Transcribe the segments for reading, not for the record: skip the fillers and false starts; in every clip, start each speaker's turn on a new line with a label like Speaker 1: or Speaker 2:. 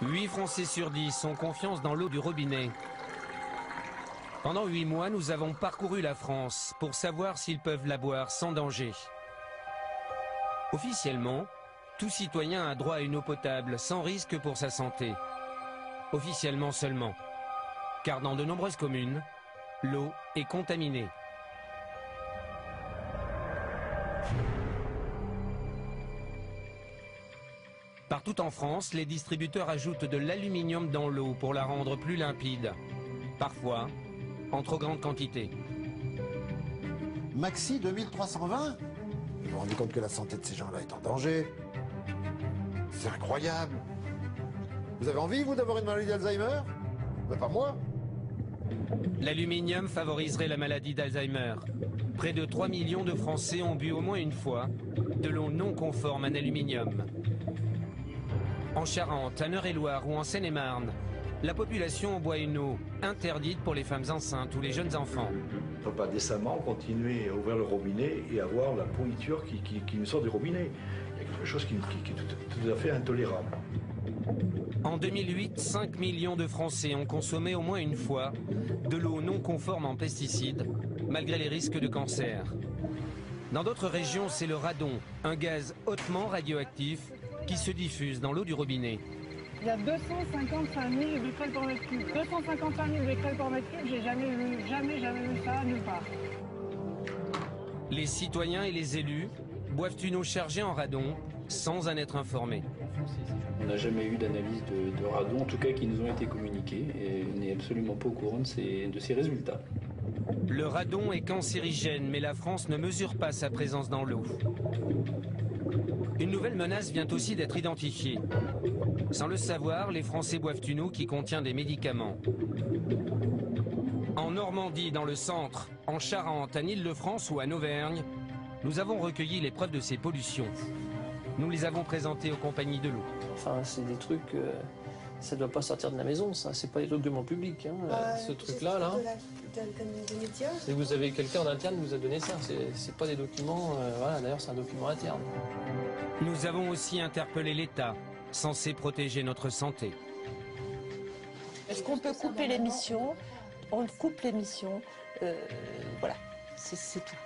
Speaker 1: 8 Français sur 10 ont confiance dans l'eau du robinet. Pendant 8 mois, nous avons parcouru la France pour savoir s'ils peuvent la boire sans danger. Officiellement, tout citoyen a droit à une eau potable sans risque pour sa santé. Officiellement seulement. Car dans de nombreuses communes, l'eau est contaminée. Partout en France, les distributeurs ajoutent de l'aluminium dans l'eau pour la rendre plus limpide. Parfois, en trop grande quantité.
Speaker 2: Maxi 2320 ? Vous vous rendez compte que la santé de ces gens-là est en danger? C'est incroyable. Vous avez envie, vous, d'avoir une maladie d'Alzheimer? Ben, pas moi.
Speaker 1: L'aluminium favoriserait la maladie d'Alzheimer. Près de 3 millions de Français ont bu au moins une fois de l'eau non conforme en aluminium. En Charente, à Eure-et-Loir ou en Seine-et-Marne, la population boit une eau interdite pour les femmes enceintes ou les jeunes enfants.
Speaker 3: On ne peut pas décemment continuer à ouvrir le robinet et avoir la pourriture qui nous sort du robinet. Il y a quelque chose qui est tout à fait intolérable.
Speaker 1: En 2008, 5 millions de Français ont consommé au moins une fois de l'eau non conforme en pesticides, malgré les risques de cancer. Dans d'autres régions, c'est le radon, un gaz hautement radioactif qui se diffuse dans l'eau du robinet.
Speaker 4: Il y a 255 000 becquerels par mètre cube. 255 000 becquerels par mètre cube, j'ai jamais vu ça nulle part.
Speaker 1: Les citoyens et les élus boivent une eau chargée en radon sans en être informés.
Speaker 5: On n'a jamais eu d'analyse de radon, en tout cas qui nous ont été communiqués, et on n'est absolument pas au courant de ces résultats.
Speaker 1: Le radon est cancérigène, mais la France ne mesure pas sa présence dans l'eau. Une nouvelle menace vient aussi d'être identifiée. Sans le savoir, les Français boivent une eau qui contient des médicaments. En Normandie, dans le centre, en Charente, en Île-de-France ou en Auvergne, nous avons recueilli les preuves de ces pollutions. Nous les avons présentées aux compagnies de l'eau.
Speaker 6: Enfin, c'est des trucs, ça ne doit pas sortir de la maison, ça. C'est pas des documents publics. Hein. Ce truc-là, là. Et vous avez quelqu'un en interne qui vous a donné ça. C'est pas des documents. Voilà, d'ailleurs, c'est un document interne.
Speaker 1: Nous avons aussi interpellé l'État, censé protéger notre santé.
Speaker 7: Est-ce qu'on peut couper l'émission? On coupe l'émission. Voilà, c'est tout.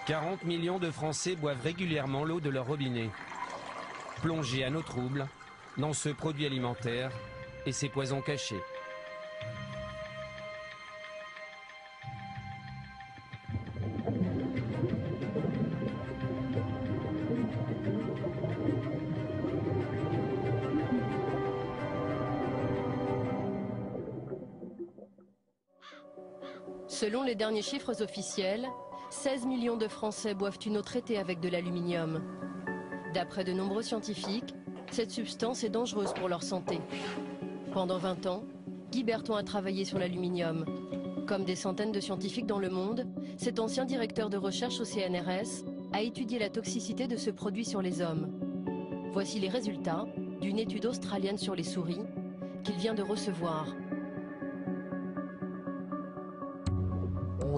Speaker 1: 40 millions de Français boivent régulièrement l'eau de leur robinet. Plongés à nos troubles dans ce produit alimentaire et ses poisons cachés.
Speaker 8: Selon les derniers chiffres officiels, 16 millions de Français boivent une eau traitée avec de l'aluminium. D'après de nombreux scientifiques, cette substance est dangereuse pour leur santé. Pendant 20 ans, Guy Berton a travaillé sur l'aluminium. Comme des centaines de scientifiques dans le monde, cet ancien directeur de recherche au CNRS a étudié la toxicité de ce produit sur les hommes. Voici les résultats d'une étude australienne sur les souris qu'il vient de recevoir.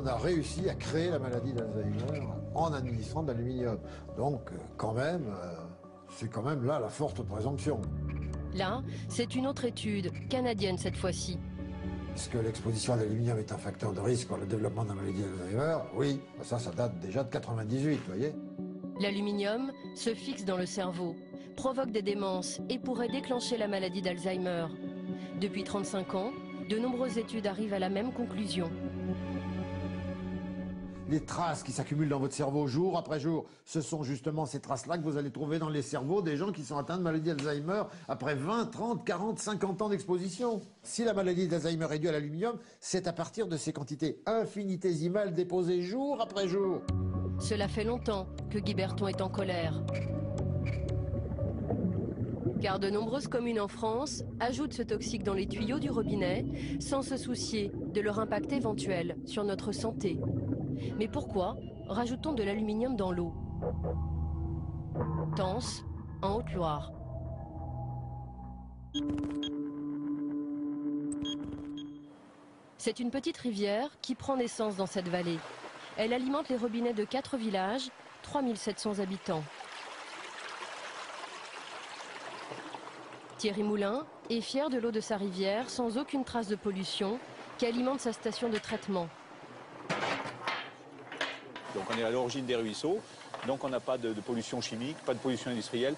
Speaker 2: On a réussi à créer la maladie d'Alzheimer en administrant de l'aluminium. Donc, quand même, c'est quand même là la forte présomption.
Speaker 8: Là, c'est une autre étude, canadienne cette fois-ci.
Speaker 2: Est-ce que l'exposition à l'aluminium est un facteur de risque pour le développement de la maladie d'Alzheimer? Oui, ça date déjà de 98, vous voyez.
Speaker 8: L'aluminium se fixe dans le cerveau, provoque des démences et pourrait déclencher la maladie d'Alzheimer. Depuis 35 ans, de nombreuses études arrivent à la même conclusion.
Speaker 2: Les traces qui s'accumulent dans votre cerveau jour après jour, ce sont justement ces traces-là que vous allez trouver dans les cerveaux des gens qui sont atteints de maladie d'Alzheimer après 20, 30, 40, 50 ans d'exposition. Si la maladie d'Alzheimer est due à l'aluminium, c'est à partir de ces quantités infinitésimales déposées jour après jour.
Speaker 8: Cela fait longtemps que Guy Berton est en colère. Car de nombreuses communes en France ajoutent ce toxique dans les tuyaux du robinet sans se soucier de leur impact éventuel sur notre santé. Mais pourquoi rajoute-t-on de l'aluminium dans l'eau? Tence, en Haute-Loire. C'est une petite rivière qui prend naissance dans cette vallée. Elle alimente les robinets de 4 villages, 3700 habitants. Thierry Moulin est fier de l'eau de sa rivière, sans aucune trace de pollution, qui alimente sa station de traitement.
Speaker 9: Donc on est à l'origine des ruisseaux, donc on n'a pas de pollution chimique, pas de pollution industrielle,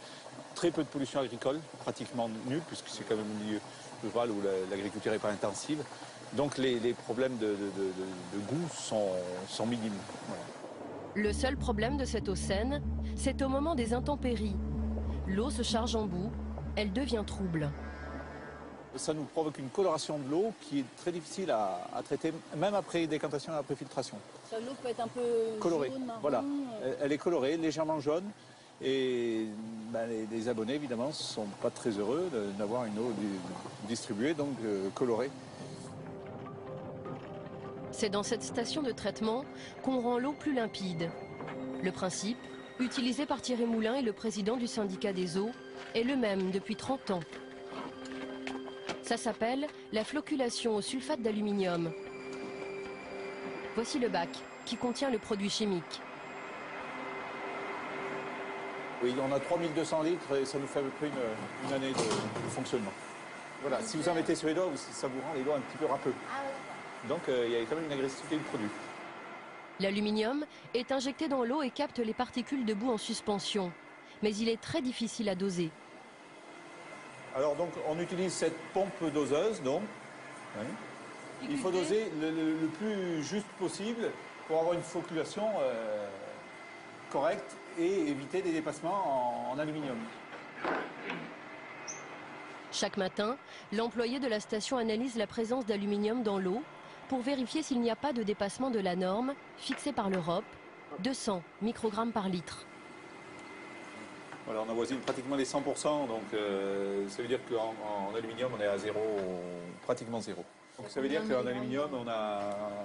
Speaker 9: très peu de pollution agricole, pratiquement nulle, puisque c'est quand même un milieu rural où l'agriculture n'est pas intensive. Donc les problèmes de goût sont minimes. Voilà.
Speaker 8: Le seul problème de cette eau saine, c'est au moment des intempéries. L'eau se charge en boue, elle devient trouble.
Speaker 9: Ça nous provoque une coloration de l'eau qui est très difficile à traiter, même après décantation et après filtration.
Speaker 10: L'eau peut être un peu
Speaker 9: colorée.
Speaker 10: Jaune, marron.
Speaker 9: Voilà, elle est colorée, légèrement jaune. Et les abonnés, évidemment, ne sont pas très heureux d'avoir une eau distribuée, donc colorée.
Speaker 8: C'est dans cette station de traitement qu'on rend l'eau plus limpide. Le principe, utilisé par Thierry Moulin et le président du syndicat des eaux, est le même depuis 30 ans. Ça s'appelle la floculation au sulfate d'aluminium. Voici le bac qui contient le produit chimique.
Speaker 9: Oui, on a 3200 litres et ça nous fait à peu près une année de fonctionnement. Voilà, si vous en mettez sur les doigts, ça vous rend les doigts un petit peu râpeux. Donc il y a quand même une agressivité du produit.
Speaker 8: L'aluminium est injecté dans l'eau et capte les particules de boue en suspension. Mais il est très difficile à doser.
Speaker 9: Alors donc on utilise cette pompe doseuse, donc. Oui. Il faut doser le plus juste possible pour avoir une floculation correcte et éviter des dépassements en aluminium.
Speaker 8: Chaque matin, l'employé de la station analyse la présence d'aluminium dans l'eau pour vérifier s'il n'y a pas de dépassement de la norme fixée par l'Europe, 200 microgrammes par litre.
Speaker 9: Voilà, on avoisine pratiquement les 100%, donc ça veut dire qu'en aluminium, on est à zéro, pratiquement zéro. Donc ça veut dire qu'en aluminium,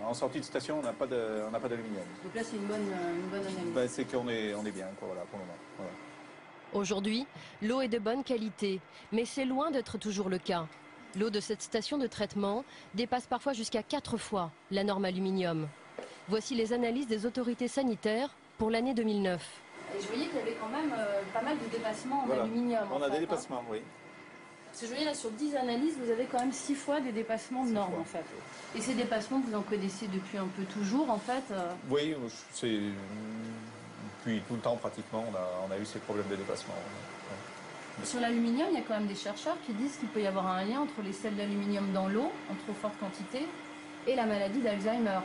Speaker 9: en sortie de station, on n'a pas d'aluminium.
Speaker 10: Donc là, c'est une bonne analyse.
Speaker 9: C'est qu'on est bien, quoi, voilà, pour le moment. Voilà.
Speaker 8: Aujourd'hui, l'eau est de bonne qualité, mais c'est loin d'être toujours le cas. L'eau de cette station de traitement dépasse parfois jusqu'à 4 fois la norme aluminium. Voici les analyses des autorités sanitaires pour l'année 2009.
Speaker 10: Et je voyais qu'il y avait quand même pas mal de dépassements en aluminium.
Speaker 9: On a des dépassements, oui.
Speaker 10: Parce que je voyais là, sur 10 analyses, vous avez quand même 6 fois des dépassements de normes, en fait. Et ces dépassements, vous en connaissez depuis un peu toujours, en fait
Speaker 9: Oui, c'est... Depuis tout le temps, pratiquement, on a eu ces problèmes de dépassement. Ouais.
Speaker 10: Sur l'aluminium, il y a quand même des chercheurs qui disent qu'il peut y avoir un lien entre les sels d'aluminium dans l'eau, en trop forte quantité, et la maladie d'Alzheimer.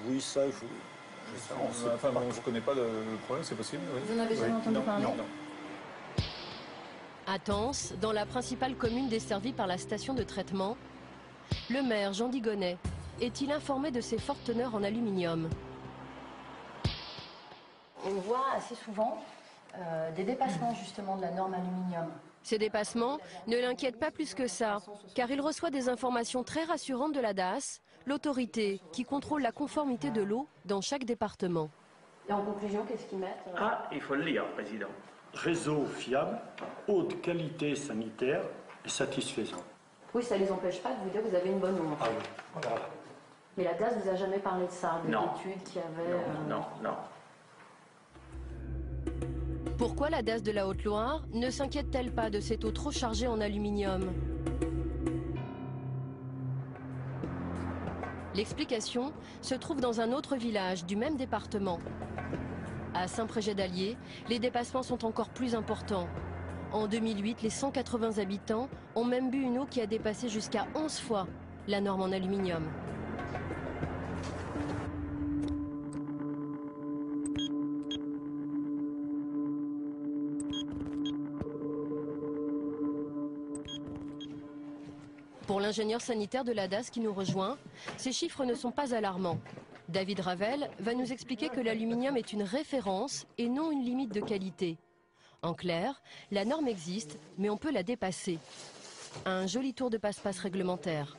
Speaker 3: Oui, ça, je
Speaker 9: ne connais pas le problème, c'est possible. Oui.
Speaker 10: Vous en avez jamais entendu parler?
Speaker 9: Non.
Speaker 8: À Tence, dans la principale commune desservie par la station de traitement, le maire Jean Digonnet est-il informé de ces fortes teneurs en aluminium?
Speaker 10: On voit assez souvent des dépassements justement de la norme aluminium.
Speaker 8: Ces dépassements ne l'inquiètent pas plus que ça, car il reçoit des informations très rassurantes de la DAS, l'autorité qui contrôle la conformité de l'eau dans chaque département.
Speaker 10: Et en conclusion, qu'est-ce qu'ils mettent
Speaker 11: il faut le lire, Président. Réseau fiable, haute qualité sanitaire et satisfaisant.
Speaker 10: Oui, ça ne les empêche pas de vous dire que vous avez une bonne eau.
Speaker 11: Ah oui, voilà.
Speaker 10: Mais la DAS vous a jamais parlé de ça, de l'étude qui avait...
Speaker 11: Non.
Speaker 8: Pourquoi la DAS de la Haute-Loire ne s'inquiète-t-elle pas de cette eau trop chargée en aluminium? L'explication se trouve dans un autre village du même département. À Saint-Prégé-d'Allier, les dépassements sont encore plus importants. En 2008, les 180 habitants ont même bu une eau qui a dépassé jusqu'à 11 fois la norme en aluminium. Pour l'ingénieur sanitaire de la DAS qui nous rejoint, ces chiffres ne sont pas alarmants. David Ravel va nous expliquer que l'aluminium est une référence et non une limite de qualité. En clair, la norme existe, mais on peut la dépasser. Un joli tour de passe-passe réglementaire.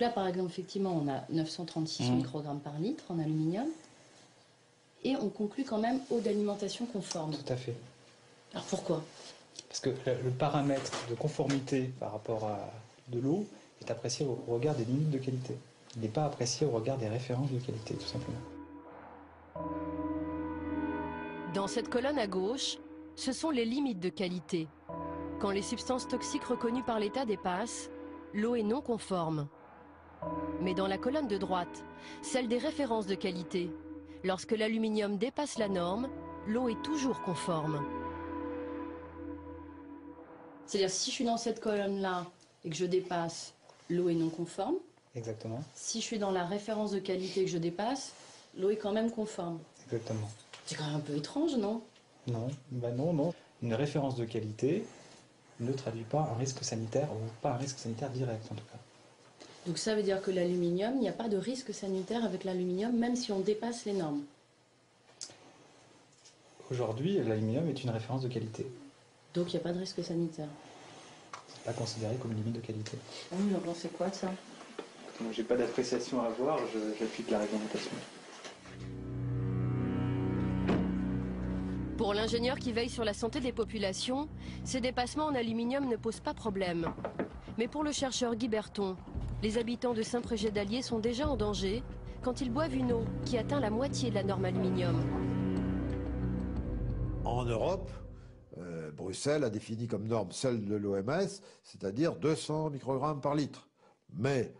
Speaker 10: Là, par exemple, effectivement, on a 936 microgrammes par litre en aluminium. Et on conclut quand même eau d'alimentation conforme.
Speaker 12: Tout à fait.
Speaker 10: Alors pourquoi?
Speaker 12: Parce que le paramètre de conformité par rapport à de l'eau est apprécié au regard des limites de qualité. Il n'est pas apprécié au regard des références de qualité, tout simplement.
Speaker 8: Dans cette colonne à gauche, ce sont les limites de qualité. Quand les substances toxiques reconnues par l'État dépassent, l'eau est non conforme. Mais dans la colonne de droite, celle des références de qualité, lorsque l'aluminium dépasse la norme, l'eau est toujours conforme.
Speaker 10: C'est-à-dire si je suis dans cette colonne-là et que je dépasse, l'eau est non conforme.
Speaker 12: Exactement.
Speaker 10: Si je suis dans la référence de qualité que je dépasse, l'eau est quand même conforme.
Speaker 12: Exactement.
Speaker 10: C'est quand même un peu étrange, non?
Speaker 12: Non, non. Une référence de qualité ne traduit pas un risque sanitaire, ou pas un risque sanitaire direct en tout cas.
Speaker 10: Donc ça veut dire que l'aluminium, il n'y a pas de risque sanitaire avec l'aluminium, même si on dépasse les normes.
Speaker 12: Aujourd'hui, l'aluminium est une référence de qualité.
Speaker 10: Donc il n'y a pas de risque sanitaire.
Speaker 12: C'est pas considéré comme une limite de qualité.
Speaker 10: Ah oui, donc c'est quoi ça?
Speaker 12: Moi, j'ai pas d'appréciation à avoir, j'applique la réglementation.
Speaker 8: Pour l'ingénieur qui veille sur la santé des populations, ces dépassements en aluminium ne posent pas problème. Mais pour le chercheur Guy Berton, les habitants de Saint-Prégé-d'Allier sont déjà en danger quand ils boivent une eau qui atteint la moitié de la norme aluminium.
Speaker 2: En Europe, Bruxelles a défini comme norme celle de l'OMS, c'est-à-dire 200 microgrammes par litre. Mais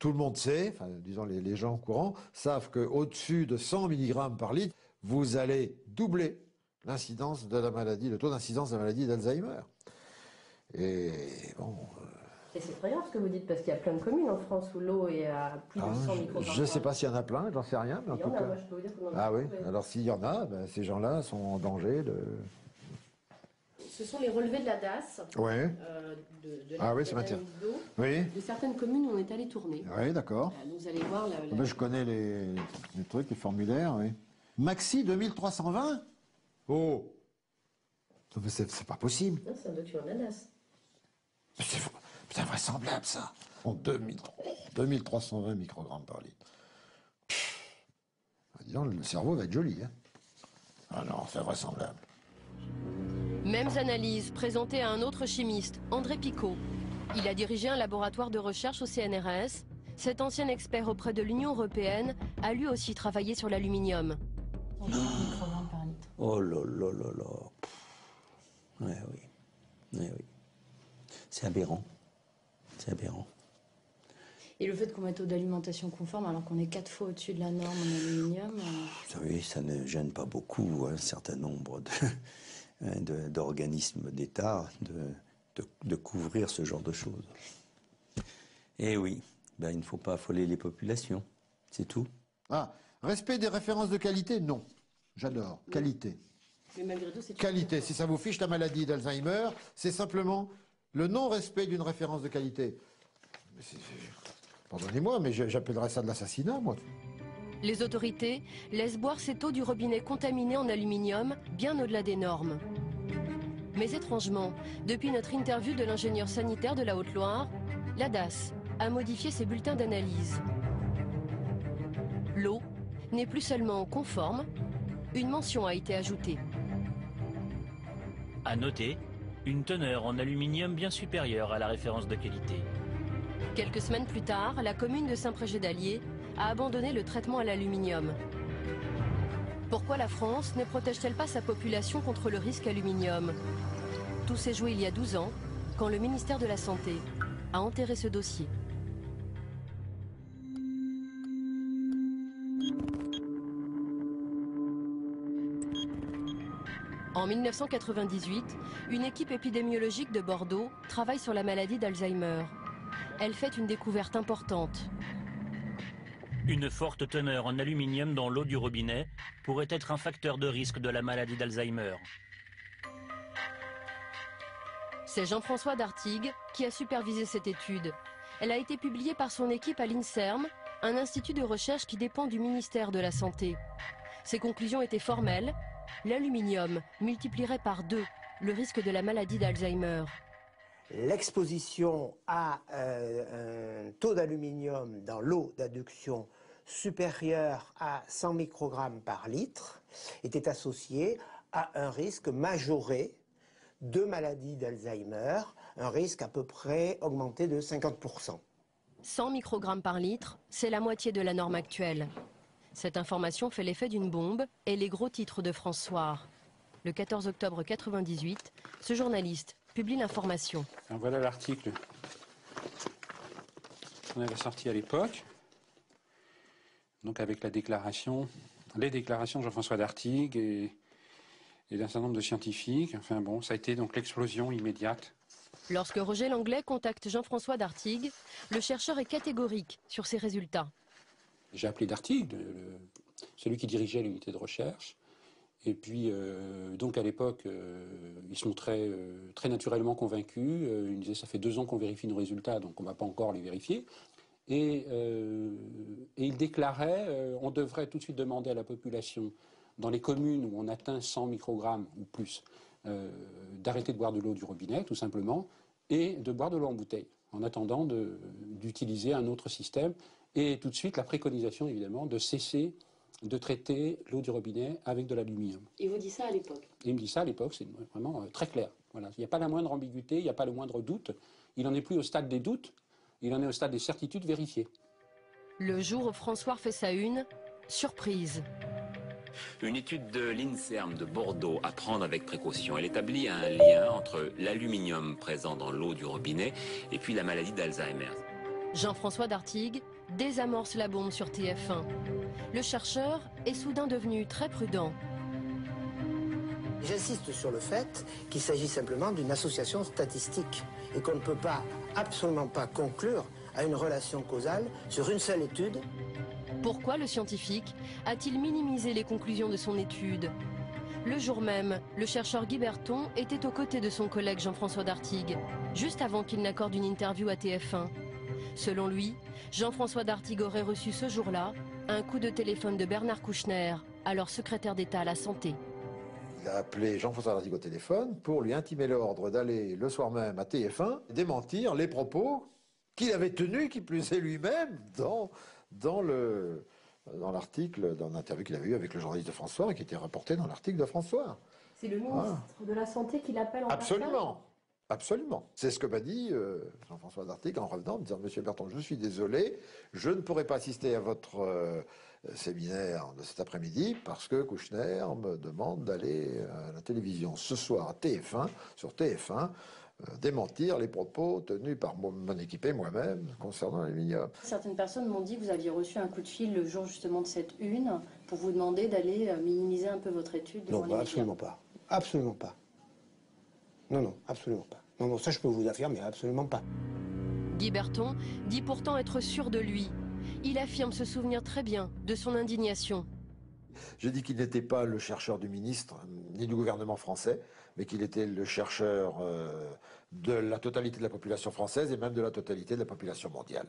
Speaker 2: tout le monde sait, enfin, disons les gens courants, savent qu'au-dessus de 100 mg par litre, vous allez doubler l'incidence de la maladie, le taux d'incidence de la maladie d'Alzheimer. Et bon...
Speaker 13: Et c'est très grave ce que vous dites, parce qu'il y a plein de communes en France où l'eau est à plus de 100 microgrammes.
Speaker 2: Je ne sais pas s'il y en a plein, j'en sais rien, mais en tout cas...
Speaker 13: Moi, je peux vous dire qu'on en a
Speaker 2: Ah oui,
Speaker 13: trouvé.
Speaker 2: alors s'il y en a, ben, ces gens-là sont en danger de...
Speaker 10: Ce sont les relevés de la DAS,
Speaker 2: Ouais.
Speaker 10: de
Speaker 2: Ah oui, c'est matière.
Speaker 10: d'eau,
Speaker 2: Oui.
Speaker 10: de certaines communes où on est allé tourner.
Speaker 2: Oui, d'accord.
Speaker 10: Vous allez voir la...
Speaker 2: Ben, je connais les trucs, les formulaires, oui. Maxi 2320 ? Oh, non, mais c'est pas possible.
Speaker 13: Non, c'est un document de la DAS.
Speaker 2: C'est invraisemblable, ça. En 2320 microgrammes par litre. Dis donc, le cerveau va être joli, hein. Ah non, c'est invraisemblable.
Speaker 8: Mêmes analyses présentées à un autre chimiste, André Picot. Il a dirigé un laboratoire de recherche au CNRS. Cet ancien expert auprès de l'Union européenne a lui aussi travaillé sur l'aluminium.
Speaker 10: microgrammes par litre.
Speaker 14: Oh là là là là. Ouais, oui. Ouais, oui. C'est aberrant. C'est aberrant.
Speaker 10: Et le fait qu'on mette eau d'alimentation conforme alors qu'on est 4 fois au-dessus de la norme en aluminium...
Speaker 14: Vous savez, ça ne gêne pas beaucoup un certain nombre d'organismes d'État de couvrir ce genre de choses. Et oui, ben, il ne faut pas affoler les populations, c'est tout.
Speaker 2: Ah, respect des références de qualité, non. J'adore. Qualité.
Speaker 10: Mais malgré tout, c'est...
Speaker 2: Qualité. Si ça vous fiche la maladie d'Alzheimer, c'est simplement le non-respect d'une référence de qualité. Pardonnez-moi, mais j'appellerais ça de l'assassinat, moi.
Speaker 8: Les autorités laissent boire cette eau du robinet contaminée en aluminium bien au-delà des normes. Mais étrangement, depuis notre interview de l'ingénieur sanitaire de la Haute-Loire, la DAS a modifié ses bulletins d'analyse. L'eau n'est plus seulement conforme, une mention a été ajoutée.
Speaker 15: À noter, une teneur en aluminium bien supérieure à la référence de qualité.
Speaker 8: Quelques semaines plus tard, la commune de Saint-Prégé-d'Allier a abandonné le traitement à l'aluminium. Pourquoi la France ne protège-t-elle pas sa population contre le risque aluminium? Tout s'est joué il y a 12 ans, quand le ministère de la Santé a enterré ce dossier. En 1998, une équipe épidémiologique de Bordeaux travaille sur la maladie d'Alzheimer. Elle fait une découverte importante.
Speaker 15: Une forte teneur en aluminium dans l'eau du robinet pourrait être un facteur de risque de la maladie d'Alzheimer.
Speaker 8: C'est Jean-François Dartigues qui a supervisé cette étude. Elle a été publiée par son équipe à l'INSERM, un institut de recherche qui dépend du ministère de la Santé. Ses conclusions étaient formelles. L'aluminium multiplierait par 2 le risque de la maladie d'Alzheimer.
Speaker 16: L'exposition à un taux d'aluminium dans l'eau d'adduction supérieur à 100 microgrammes par litre était associée à un risque majoré de maladie d'Alzheimer, un risque à peu près augmenté de 50%.
Speaker 8: 100 microgrammes par litre, c'est la moitié de la norme actuelle. Cette information fait l'effet d'une bombe et les gros titres de France Soir. Le 14 octobre 1998, ce journaliste publie l'information.
Speaker 17: Voilà l'article qu'on avait sorti à l'époque, donc avec les déclarations de Jean-François Dartigues et d'un certain nombre de scientifiques. Enfin bon, ça a été donc l'explosion immédiate.
Speaker 8: Lorsque Roger Langlais contacte Jean-François Dartigues, le chercheur est catégorique sur ses résultats.
Speaker 17: J'ai appelé Dartigues, celui qui dirigeait l'unité de recherche. Et puis, donc à l'époque, il se montrait très naturellement convaincu. Il disait, ça fait 2 ans qu'on vérifie nos résultats, donc on ne va pas encore les vérifier. Et il déclarait, on devrait tout de suite demander à la population, dans les communes où on atteint 100 microgrammes ou plus, d'arrêter de boire de l'eau du robinet, tout simplement, et de boire de l'eau en bouteille, en attendant d'utiliser un autre système. Et tout de suite, la préconisation, évidemment, de cesser de traiter l'eau du robinet avec de l'aluminium.
Speaker 10: Et vous dit ça à l'époque?
Speaker 17: Il me dit ça à l'époque, c'est vraiment très clair. Voilà. Il n'y a pas la moindre ambiguïté, il n'y a pas le moindre doute. Il n'en est plus au stade des doutes, il en est au stade des certitudes vérifiées.
Speaker 8: Le jour où François fait sa une, surprise.
Speaker 18: Une étude de l'INSERM de Bordeaux à prendre avec précaution. Elle établit un lien entre l'aluminium présent dans l'eau du robinet et puis la maladie d'Alzheimer.
Speaker 8: Jean-François Dartigues désamorce la bombe sur TF1. Le chercheur est soudain devenu très prudent.
Speaker 16: J'insiste sur le fait qu'il s'agit simplement d'une association statistique et qu'on ne peut pas, absolument pas conclure à une relation causale sur une seule étude.
Speaker 8: Pourquoi le scientifique a-t-il minimisé les conclusions de son étude? Le jour même, le chercheur Guy Berton était aux côtés de son collègue Jean-François Dartigues, juste avant qu'il n'accorde une interview à TF1. Selon lui, Jean-François Dartigues aurait reçu ce jour-là un coup de téléphone de Bernard Kouchner, alors secrétaire d'État à la Santé.
Speaker 2: Il a appelé Jean-François Dartigues au téléphone pour lui intimer l'ordre d'aller le soir même à TF1 démentir les propos qu'il avait tenus, qui plus est lui-même, dans l'article, dans l'interview qu'il avait eu avec le journaliste de France Soir et qui était rapporté dans l'article de France Soir.
Speaker 13: C'est le ministre de la Santé qui l'appelle en
Speaker 2: Absolument. Absolument. C'est ce que m'a dit Jean-François Dartigues en revenant, en me disant « Monsieur Berton, je suis désolé, je ne pourrai pas assister à votre séminaire de cet après-midi parce que Kouchner me demande d'aller à la télévision ce soir à TF1, sur TF1, démentir les propos tenus par mon équipe et moi-même concernant l'aluminium. »
Speaker 10: Certaines personnes m'ont dit que vous aviez reçu un coup de fil le jour justement de cette une pour vous demander d'aller minimiser un peu votre étude devant les médias.
Speaker 16: Absolument pas. Absolument pas. Non, absolument pas. Non, ça je peux vous affirmer, absolument pas.
Speaker 8: Guy Berton dit pourtant être sûr de lui. Il affirme se souvenir très bien de son indignation.
Speaker 2: J'ai dit qu'il n'était pas le chercheur du ministre, ni du gouvernement français, mais qu'il était le chercheur de la totalité de la population française et même de la totalité de la population mondiale.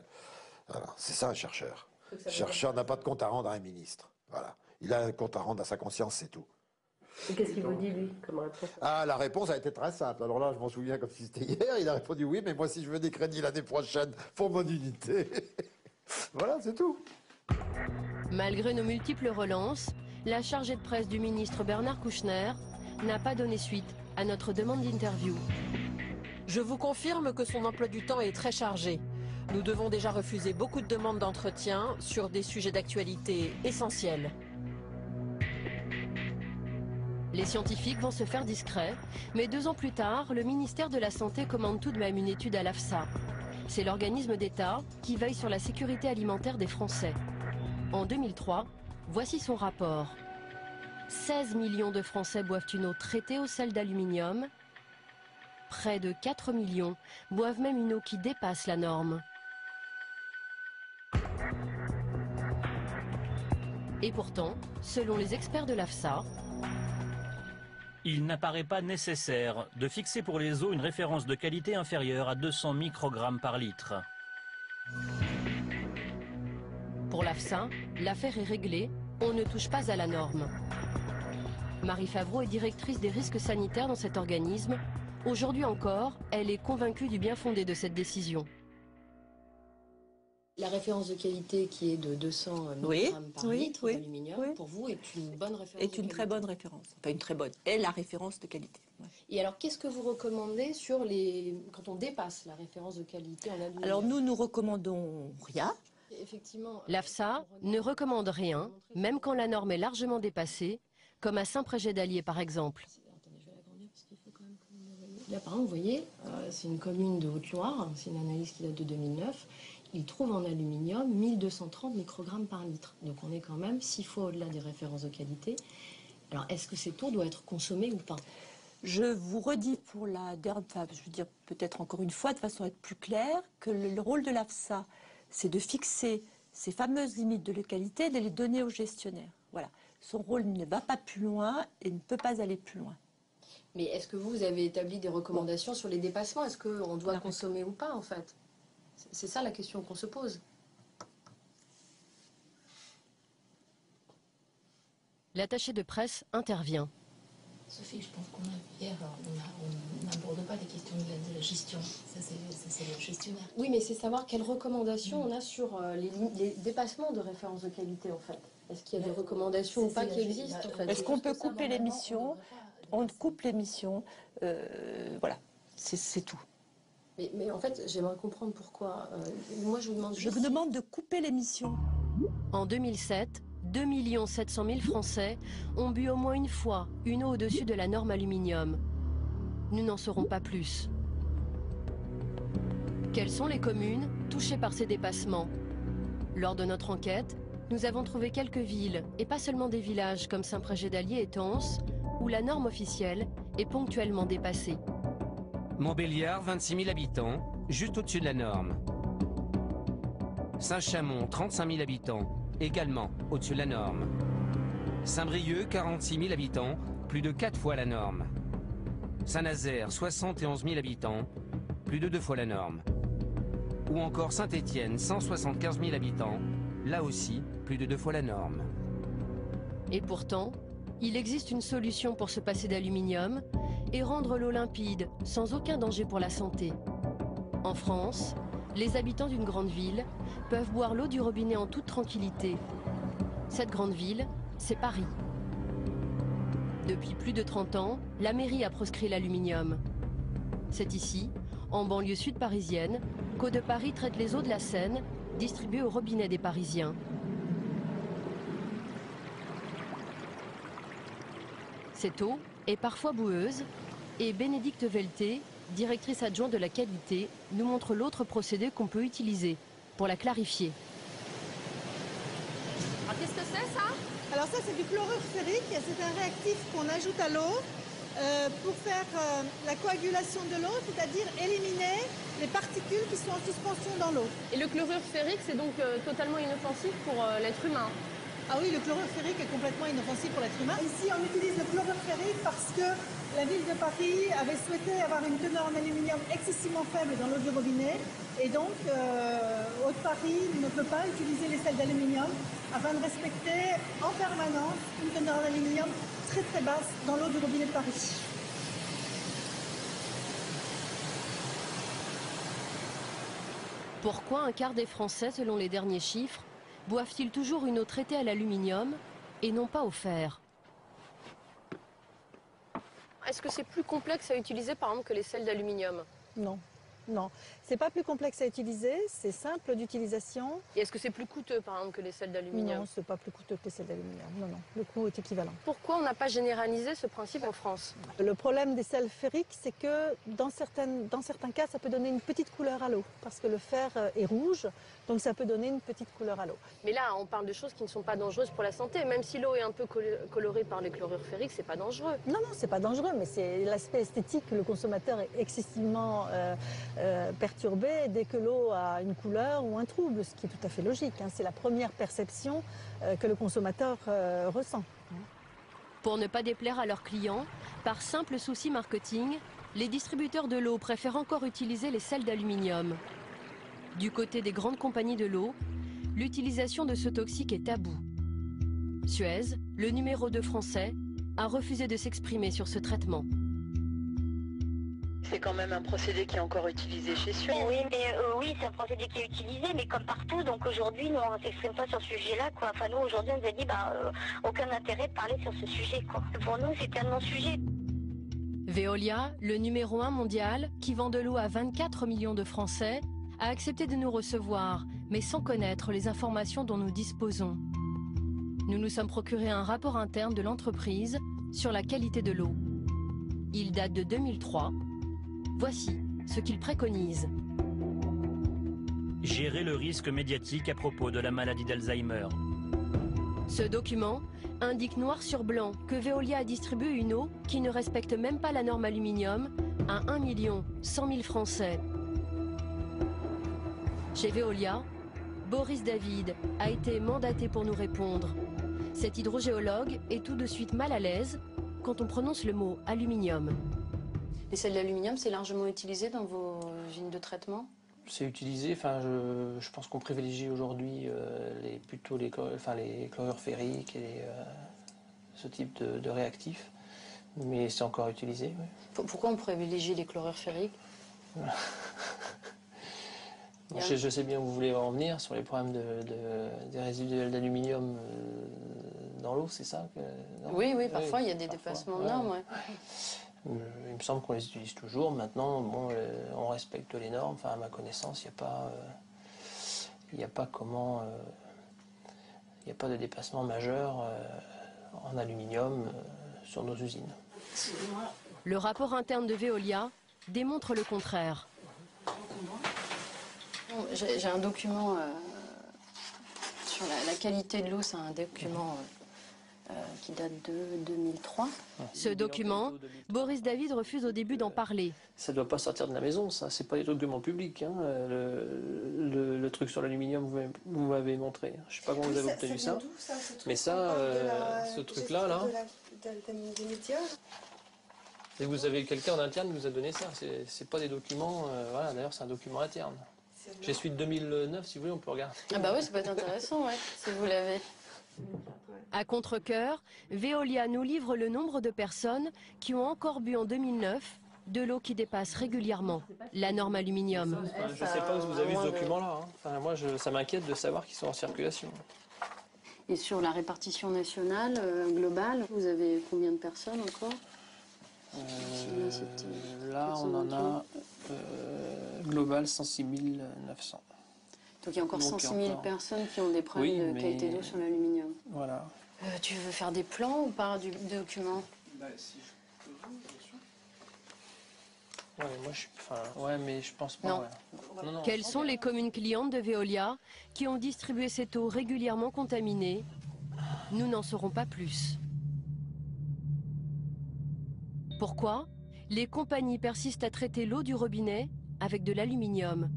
Speaker 2: Voilà. C'est ça un chercheur. Le chercheur n'a pas de compte à rendre à un ministre. Voilà. Il a un compte à rendre à sa conscience, c'est tout.
Speaker 13: Et qu'est-ce qu'il vous dit, lui, comme réponse?
Speaker 2: La réponse a été très simple. Alors là, je m'en souviens comme si c'était hier. Il a répondu oui, mais moi, si je veux des crédits l'année prochaine pour mon unité. Voilà, c'est tout.
Speaker 8: Malgré nos multiples relances, la chargée de presse du ministre Bernard Kouchner n'a pas donné suite à notre demande d'interview.
Speaker 19: Je vous confirme que son emploi du temps est très chargé. Nous devons déjà refuser beaucoup de demandes d'entretien sur des sujets d'actualité essentiels.
Speaker 8: Les scientifiques vont se faire discrets, mais 2 ans plus tard, le ministère de la Santé commande tout de même une étude à l'AFSA. C'est l'organisme d'État qui veille sur la sécurité alimentaire des Français. En 2003, voici son rapport. 16 millions de Français boivent une eau traitée au sel d'aluminium. Près de 4 millions boivent même une eau qui dépasse la norme. Et pourtant, selon les experts de l'AFSA,
Speaker 15: il n'apparaît pas nécessaire de fixer pour les eaux une référence de qualité inférieure à 200 microgrammes par litre.
Speaker 8: Pour l'AFSA, l'affaire est réglée, on ne touche pas à la norme. Marie Favreau est directrice des risques sanitaires dans cet organisme. Aujourd'hui encore, elle est convaincue du bien fondé de cette décision.
Speaker 10: La référence de qualité qui est de 200 mg par litre d'aluminium, pour vous, est une bonne référence?
Speaker 7: Est une très bonne référence. Enfin, une très bonne. Est la référence de qualité. Ouais.
Speaker 10: Et alors, qu'est-ce que vous recommandez quand on dépasse la référence de qualité en aluminium?
Speaker 7: Alors, nous recommandons rien.
Speaker 8: L'AFSA ne recommande rien, même quand la norme est largement dépassée, comme à Saint-Prégé-d'Allier par exemple.
Speaker 10: Là, par exemple, vous voyez, c'est une commune de Haute-Loire, c'est une analyse qui date de 2009. Il trouve en aluminium 1230 microgrammes par litre. Donc on est quand même 6 fois au-delà des références de qualité. Alors est-ce que cette eau doit être consommée ou pas?
Speaker 7: Je vous redis pour la dernière, enfin, je veux dire peut-être encore une fois de façon à être plus claire, que le rôle de l'AFSA, c'est de fixer ces fameuses limites de localité et de les donner aux gestionnaires. Voilà. Son rôle ne va pas plus loin et ne peut pas aller plus loin.
Speaker 10: Mais est-ce que vous avez établi des recommandations sur les dépassements? Est-ce qu'on doit consommer ou pas en fait? C'est ça la question qu'on se pose.
Speaker 8: L'attaché de presse intervient.
Speaker 10: Sophie, je pense qu'hier, on n'aborde pas les questions de la gestion. Ça, c'est le gestionnaire. Oui, mais c'est savoir quelles recommandations on a sur les dépassements de référence de qualité, en fait. Est-ce qu'il y a des recommandations ou pas qui existent, en fait?
Speaker 7: Est-ce qu'on peut couper l'émission? On coupe l'émission. Voilà, c'est tout.
Speaker 10: Mais en fait, j'aimerais comprendre pourquoi. Moi, je vous demande...
Speaker 7: Je vous demande de couper l'émission.
Speaker 8: En 2007, 2 700 000 Français ont bu au moins une fois une eau au-dessus de la norme aluminium. Nous n'en saurons pas plus. Quelles sont les communes touchées par ces dépassements? Lors de notre enquête, nous avons trouvé quelques villes, et pas seulement des villages comme Saint-Prégé-d'Allier et Tence, où la norme officielle est ponctuellement dépassée.
Speaker 1: Montbéliard, 26 000 habitants, juste au-dessus de la norme. Saint-Chamond, 35 000 habitants, également au-dessus de la norme. Saint-Brieuc, 46 000 habitants, plus de 4 fois la norme. Saint-Nazaire, 71 000 habitants, plus de 2 fois la norme. Ou encore Saint-Étienne, 175 000 habitants, là aussi plus de 2 fois la norme.
Speaker 8: Et pourtant, il existe une solution pour se passer d'aluminium et rendre l'eau limpide, sans aucun danger pour la santé. En France, les habitants d'une grande ville peuvent boire l'eau du robinet en toute tranquillité. Cette grande ville, c'est Paris. Depuis plus de 30 ans, la mairie a proscrit l'aluminium. C'est ici, en banlieue sud parisienne, qu'Eau de Paris traite les eaux de la Seine, distribuées au robinet des Parisiens. Cette eau est parfois boueuse et Bénédicte Velté, directrice adjointe de la qualité, nous montre l'autre procédé qu'on peut utiliser pour la clarifier.
Speaker 20: Alors qu'est-ce que c'est ça?
Speaker 21: Alors ça c'est du chlorure ferrique, c'est un réactif qu'on ajoute à l'eau pour faire la coagulation de l'eau, c'est-à-dire éliminer les particules qui sont en suspension dans l'eau.
Speaker 20: Et le chlorure ferrique c'est donc totalement inoffensif pour l'être humain?
Speaker 21: Ah oui, le chlorure ferrique est complètement inoffensif pour l'être humain. Ici, on utilise le chlorure ferrique parce que la ville de Paris avait souhaité avoir une teneur en aluminium excessivement faible dans l'eau du robinet. Et donc, Haute-Paris ne peut pas utiliser les sels d'aluminium afin de respecter en permanence une teneur en aluminium très très basse dans l'eau du robinet de Paris.
Speaker 8: Pourquoi un quart des Français, selon les derniers chiffres, boivent-ils toujours une eau traitée à l'aluminium et non pas au fer?
Speaker 20: Est-ce que c'est plus complexe à utiliser par exemple que les sels d'aluminium?
Speaker 21: Non. Non, c'est pas plus complexe à utiliser, c'est simple d'utilisation.
Speaker 20: Et est-ce que c'est plus coûteux par exemple que les sels d'aluminium?
Speaker 21: Non, c'est pas plus coûteux que les sels d'aluminium. Non, non, le coût est équivalent.
Speaker 20: Pourquoi on n'a pas généralisé ce principe en France?
Speaker 21: Le problème des sels ferriques, c'est que dans certains cas, ça peut donner une petite couleur à l'eau, parce que le fer est rouge, donc ça peut donner une petite couleur à l'eau.
Speaker 20: Mais là, on parle de choses qui ne sont pas dangereuses pour la santé. Même si l'eau est un peu colorée par les chlorures ferriques, c'est pas dangereux.
Speaker 21: Non, non, c'est pas dangereux, mais c'est l'aspect esthétique. Le consommateur est excessivement perturbé dès que l'eau a une couleur ou un trouble, ce qui est tout à fait logique. Hein. C'est la première perception que le consommateur ressent.
Speaker 8: Pour ne pas déplaire à leurs clients, par simple souci marketing, les distributeurs de l'eau préfèrent encore utiliser les sels d'aluminium. Du côté des grandes compagnies de l'eau, l'utilisation de ce toxique est tabou. Suez, le numéro 2 français, a refusé de s'exprimer sur ce traitement.
Speaker 22: C'est quand même un procédé qui est encore utilisé chez Suez.
Speaker 23: Oui, mais oui, c'est un procédé qui est utilisé, mais comme partout. Donc aujourd'hui, nous, on ne s'exprime pas sur ce sujet-là, quoi. Enfin, nous, aujourd'hui, on nous a dit, aucun intérêt de parler sur ce sujet, quoi. Pour nous, c'est un non-sujet.
Speaker 8: Veolia, le numéro 1 mondial, qui vend de l'eau à 24 millions de Français, a accepté de nous recevoir, mais sans connaître les informations dont nous disposons. Nous nous sommes procuré un rapport interne de l'entreprise sur la qualité de l'eau. Il date de 2003. Voici ce qu'il préconise.
Speaker 15: Gérer le risque médiatique à propos de la maladie d'Alzheimer.
Speaker 8: Ce document indique noir sur blanc que Veolia a distribué une eau qui ne respecte même pas la norme aluminium à 1 100 000 Français. Chez Veolia, Boris David a été mandaté pour nous répondre. Cet hydrogéologue est tout de suite mal à l'aise quand on prononce le mot aluminium.
Speaker 10: Les sels d'aluminium, c'est largement utilisé dans vos usines de traitement?
Speaker 4: C'est utilisé, enfin, je pense qu'on privilégie aujourd'hui plutôt les chlorures ferriques et ce type de réactifs, mais c'est encore utilisé. Oui.
Speaker 10: Pourquoi on privilégie les chlorures ferriques?
Speaker 4: Je sais bien où vous voulez en venir sur les problèmes des résidus d'aluminium dans l'eau, c'est ça
Speaker 10: Oui, parfois il y a des dépassements de normes. Ouais.
Speaker 4: Il me semble qu'on les utilise toujours. Maintenant, bon, on respecte les normes. Enfin, à ma connaissance, il n'y a pas de dépassement majeur en aluminium sur nos usines.
Speaker 8: Le rapport interne de Veolia démontre le contraire.
Speaker 10: J'ai un document sur la qualité de l'eau, c'est un document qui date de 2003.
Speaker 8: Ce document, Boris David refuse au début d'en parler.
Speaker 4: Ça ne doit pas sortir de la maison, ça. C'est pas des documents publics. Hein. Le truc sur l'aluminium, vous m'avez montré. Je ne sais pas comment vous avez obtenu ça. Mais ça, ce truc-là, là.
Speaker 10: Des médias.
Speaker 4: Et vous avez quelqu'un en interne qui vous a donné ça. C'est pas des documents. Voilà, d'ailleurs, c'est un document interne. J'ai celui de 2009, si vous voulez, on peut regarder.
Speaker 10: Ah bah oui, ça peut être intéressant, ouais, si vous l'avez.
Speaker 8: À contre-cœur, Veolia nous livre le nombre de personnes qui ont encore bu en 2009 de l'eau qui dépasse régulièrement la norme aluminium.
Speaker 4: Je ne sais pas où vous avez vu ce document-là. Hein. Enfin, moi, ça m'inquiète de savoir qu'ils sont en circulation.
Speaker 10: Et sur la répartition nationale, globale, vous avez combien de personnes encore?
Speaker 4: Là, on en a global 106 900.
Speaker 10: Donc il y a encore 106 000 personnes qui ont des problèmes de qualité d'eau sur l'aluminium.
Speaker 4: Voilà.
Speaker 10: Tu veux faire des plans ou pas du document?
Speaker 4: Si je peux, bien sûr. Ouais, mais je pense pas.
Speaker 10: Non.
Speaker 4: Ouais. Non.
Speaker 8: Quelles sont les communes clientes de Veolia qui ont distribué cette eau régulièrement contaminée? Nous n'en saurons pas plus. Pourquoi les compagnies persistent à traiter l'eau du robinet avec de l'aluminium?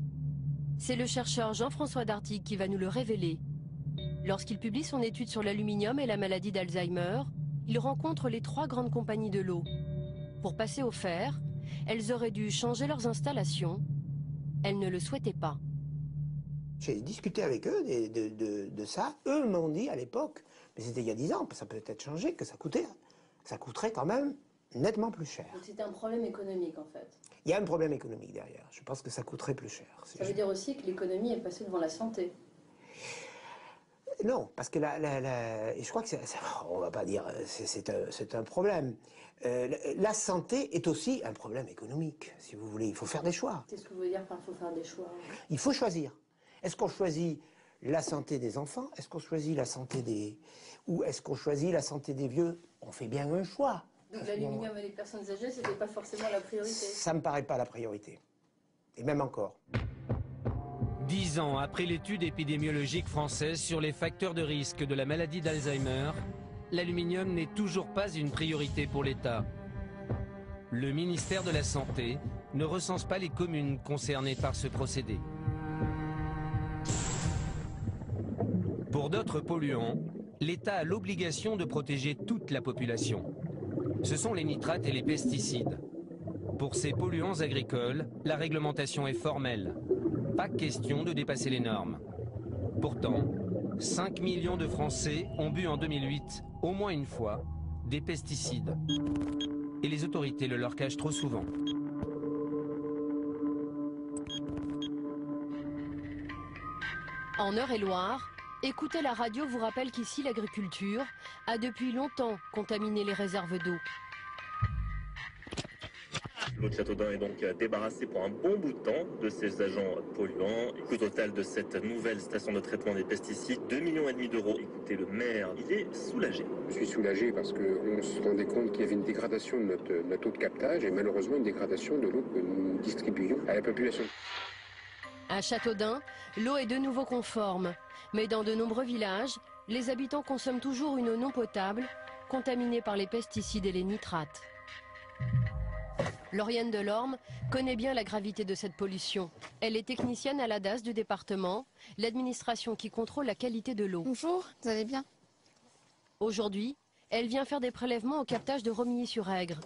Speaker 8: C'est le chercheur Jean-François Dartigue qui va nous le révéler. Lorsqu'il publie son étude sur l'aluminium et la maladie d'Alzheimer, il rencontre les 3 grandes compagnies de l'eau. Pour passer au fer, elles auraient dû changer leurs installations. Elles ne le souhaitaient pas.
Speaker 16: J'ai discuté avec eux de ça. Eux m'ont dit à l'époque, mais c'était il y a 10 ans, ça peut être changé, que ça coûterait quand même nettement plus cher.
Speaker 10: Donc c'était un problème économique en fait.
Speaker 16: Il y a un problème économique derrière. Je pense que ça coûterait plus cher.
Speaker 10: Ça veut dire aussi que l'économie est passée devant la santé.
Speaker 16: Non, parce que je crois que on va pas dire c'est un problème. La santé est aussi un problème économique, si vous voulez. Il faut faire des choix.
Speaker 10: Qu'est-ce que vous voulez dire par faut faire des choix?
Speaker 16: Il faut choisir. Est-ce qu'on choisit la santé des enfants? Est-ce qu'on choisit la santé ou est-ce qu'on choisit la santé des vieux? On fait bien un choix.
Speaker 10: Donc l'aluminium et les personnes âgées, c'était pas forcément la priorité?
Speaker 16: Ça me paraît pas la priorité. Et même encore.
Speaker 1: 10 ans après l'étude épidémiologique française sur les facteurs de risque de la maladie d'Alzheimer, l'aluminium n'est toujours pas une priorité pour l'État. Le ministère de la Santé ne recense pas les communes concernées par ce procédé. Pour d'autres polluants, l'État a l'obligation de protéger toute la population. Ce sont les nitrates et les pesticides. Pour ces polluants agricoles, la réglementation est formelle. Pas question de dépasser les normes. Pourtant, 5 millions de Français ont bu en 2008, au moins une fois, des pesticides. Et les autorités le leur cachent trop souvent.
Speaker 8: En Eure-et-Loire, écouter la radio vous rappelle qu'ici l'agriculture a depuis longtemps contaminé les réserves d'eau.
Speaker 3: L'eau de Châteaudun est donc débarrassée pour un bon bout de temps de ces agents polluants. Le coût total de cette nouvelle station de traitement des pesticides, 2,5 millions d'euros. Écoutez, le maire, il est soulagé.
Speaker 5: Je suis soulagé parce qu'on se rendait compte qu'il y avait une dégradation de notre eau de captage et malheureusement une dégradation de l'eau que nous distribuions à la population.
Speaker 8: À Châteaudun, l'eau est de nouveau conforme. Mais dans de nombreux villages, les habitants consomment toujours une eau non potable, contaminée par les pesticides et les nitrates. Lauriane Delorme connaît bien la gravité de cette pollution. Elle est technicienne à la DAS du département, l'administration qui contrôle la qualité de l'eau.
Speaker 6: Bonjour, vous allez bien?
Speaker 8: Aujourd'hui, elle vient faire des prélèvements au captage de Romilly-sur-Aigre.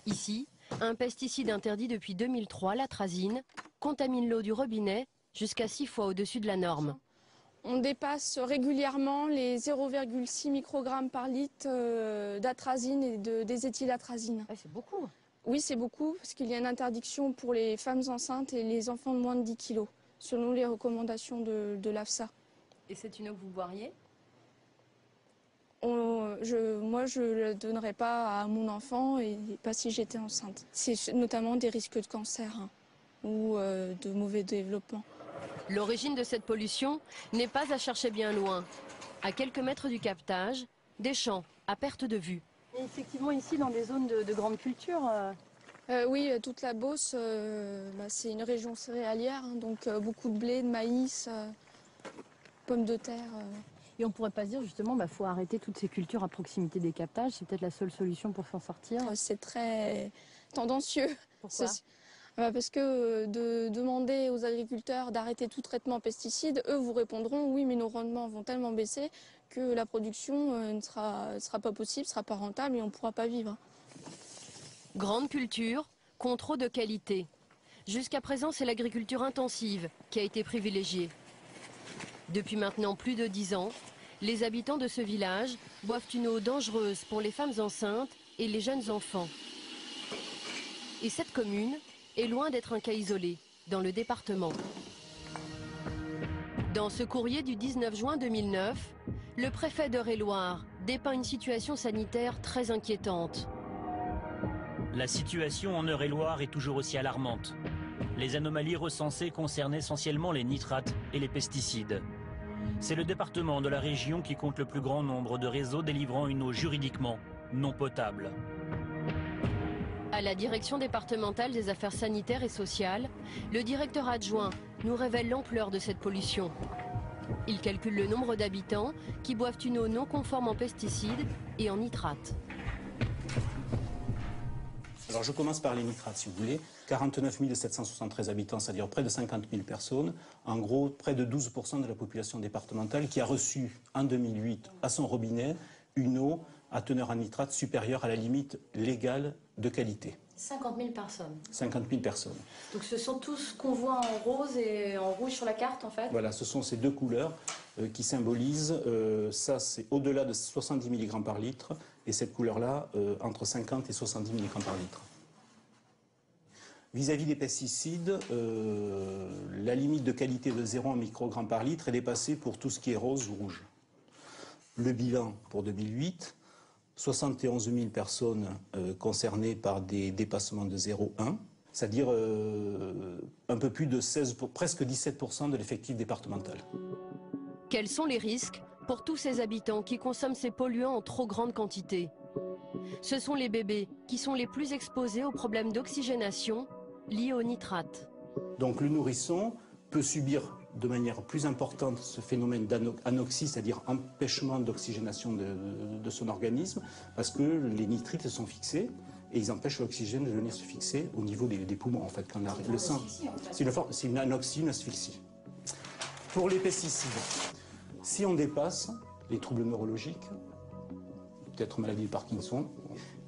Speaker 8: Ici, un pesticide interdit depuis 2003, l'atrazine, contamine l'eau du robinet jusqu'à 6 fois au-dessus de la norme.
Speaker 6: On dépasse régulièrement les 0,6 microgrammes par litre d'atrazine et de déséthylatrazine.
Speaker 8: C'est beaucoup.
Speaker 6: Oui, c'est beaucoup, parce qu'il y a une interdiction pour les femmes enceintes et les enfants de moins de 10 kilos, selon les recommandations de l'AFSA.
Speaker 8: Et c'est une eau que vous boiriez?
Speaker 6: Moi, je ne la donnerais pas à mon enfant et pas si j'étais enceinte. C'est notamment des risques de cancer ou de mauvais développement.
Speaker 8: L'origine de cette pollution n'est pas à chercher bien loin. À quelques mètres du captage, des champs à perte de vue.
Speaker 24: Et effectivement, ici, dans des zones de grande culture.
Speaker 6: Oui, toute la Beauce, c'est une région céréalière, donc beaucoup de blé, de maïs, pommes de terre.
Speaker 24: Et on pourrait pas se dire justement, faut arrêter toutes ces cultures à proximité des captages. C'est peut-être la seule solution pour s'en sortir.
Speaker 6: C'est très tendancieux.
Speaker 24: Pourquoi?
Speaker 6: Parce que de demander aux agriculteurs d'arrêter tout traitement pesticides, eux vous répondront oui, mais nos rendements vont tellement baisser que la production ne sera pas possible, ne sera pas rentable et on ne pourra pas vivre.
Speaker 8: Grande culture, contrôle de qualité. Jusqu'à présent, c'est l'agriculture intensive qui a été privilégiée. Depuis maintenant plus de 10 ans, les habitants de ce village boivent une eau dangereuse pour les femmes enceintes et les jeunes enfants. Et cette commune est loin d'être un cas isolé dans le département. Dans ce courrier du 19 juin 2009, le préfet d'Eure-et-Loir dépeint une situation sanitaire très inquiétante.
Speaker 15: La situation en Eure-et-Loir est toujours aussi alarmante. Les anomalies recensées concernent essentiellement les nitrates et les pesticides. C'est le département de la région qui compte le plus grand nombre de réseaux délivrant une eau juridiquement non potable.
Speaker 8: À la direction départementale des affaires sanitaires et sociales, le directeur adjoint nous révèle l'ampleur de cette pollution. Il calcule le nombre d'habitants qui boivent une eau non conforme en pesticides et en nitrates.
Speaker 12: Alors je commence par les nitrates, si vous voulez. 49 773 habitants, c'est-à-dire près de 50 000 personnes. En gros, près de 12% de la population départementale qui a reçu en 2008 à son robinet une eau à teneur en nitrate supérieure à la limite légale de qualité.
Speaker 24: 50 000 personnes.
Speaker 12: 50 000 personnes.
Speaker 24: Donc ce sont tous ce qu'on voit en rose et en rouge sur la carte en fait.
Speaker 12: Voilà, ce sont ces deux couleurs qui symbolisent, ça c'est au-delà de 70 mg par litre et cette couleur-là entre 50 et 70 mg par litre. Vis-à-vis des pesticides, la limite de qualité de 0,1 microgramme par litre est dépassée pour tout ce qui est rose ou rouge. Le bilan pour 2008, 71 000 personnes concernées par des dépassements de 0,1, c'est-à-dire un peu plus de presque 17% de l'effectif départemental.
Speaker 8: Quels sont les risques pour tous ces habitants qui consomment ces polluants en trop grande quantité? Ce sont les bébés qui sont les plus exposés aux problèmes d'oxygénation liés aux nitrates.
Speaker 12: Donc le nourrisson peut subir de manière plus importante ce phénomène d'anoxie, c'est-à-dire empêchement d'oxygénation de son organisme, parce que les nitrites sont fixés et ils empêchent l'oxygène de venir se fixer au niveau des poumons. En fait, quand le sang, c'est une anoxie, une asphyxie. Pour les pesticides, si on dépasse les troubles neurologiques, peut-être maladie de Parkinson,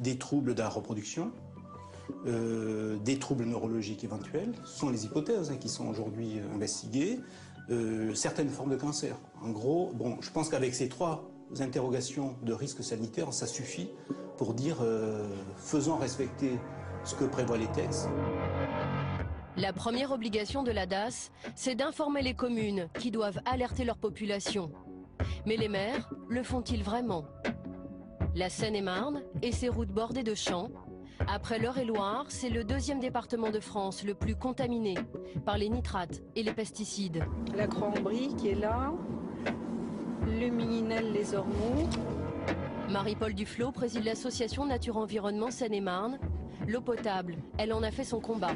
Speaker 12: des troubles de la reproduction, des troubles neurologiques éventuels, ce sont les hypothèses qui sont aujourd'hui investiguées, certaines formes de cancer. En gros, je pense qu'avec ces trois interrogations de risque sanitaire, ça suffit pour dire faisons respecter ce que prévoient les textes.
Speaker 8: La première obligation de la DAS, c'est d'informer les communes qui doivent alerter leur population. Mais les maires le font-ils vraiment? La Seine-et-Marne et ses routes bordées de champs Après l'Eure-et-Loire, c'est le deuxième département de France le plus contaminé par les nitrates et les pesticides.
Speaker 9: La Cambrie qui est là, le Mininel, les Ormeaux.
Speaker 8: Marie-Paul Duflot préside l'association Nature Environnement Seine-et-Marne. L'eau potable, elle en a fait son combat.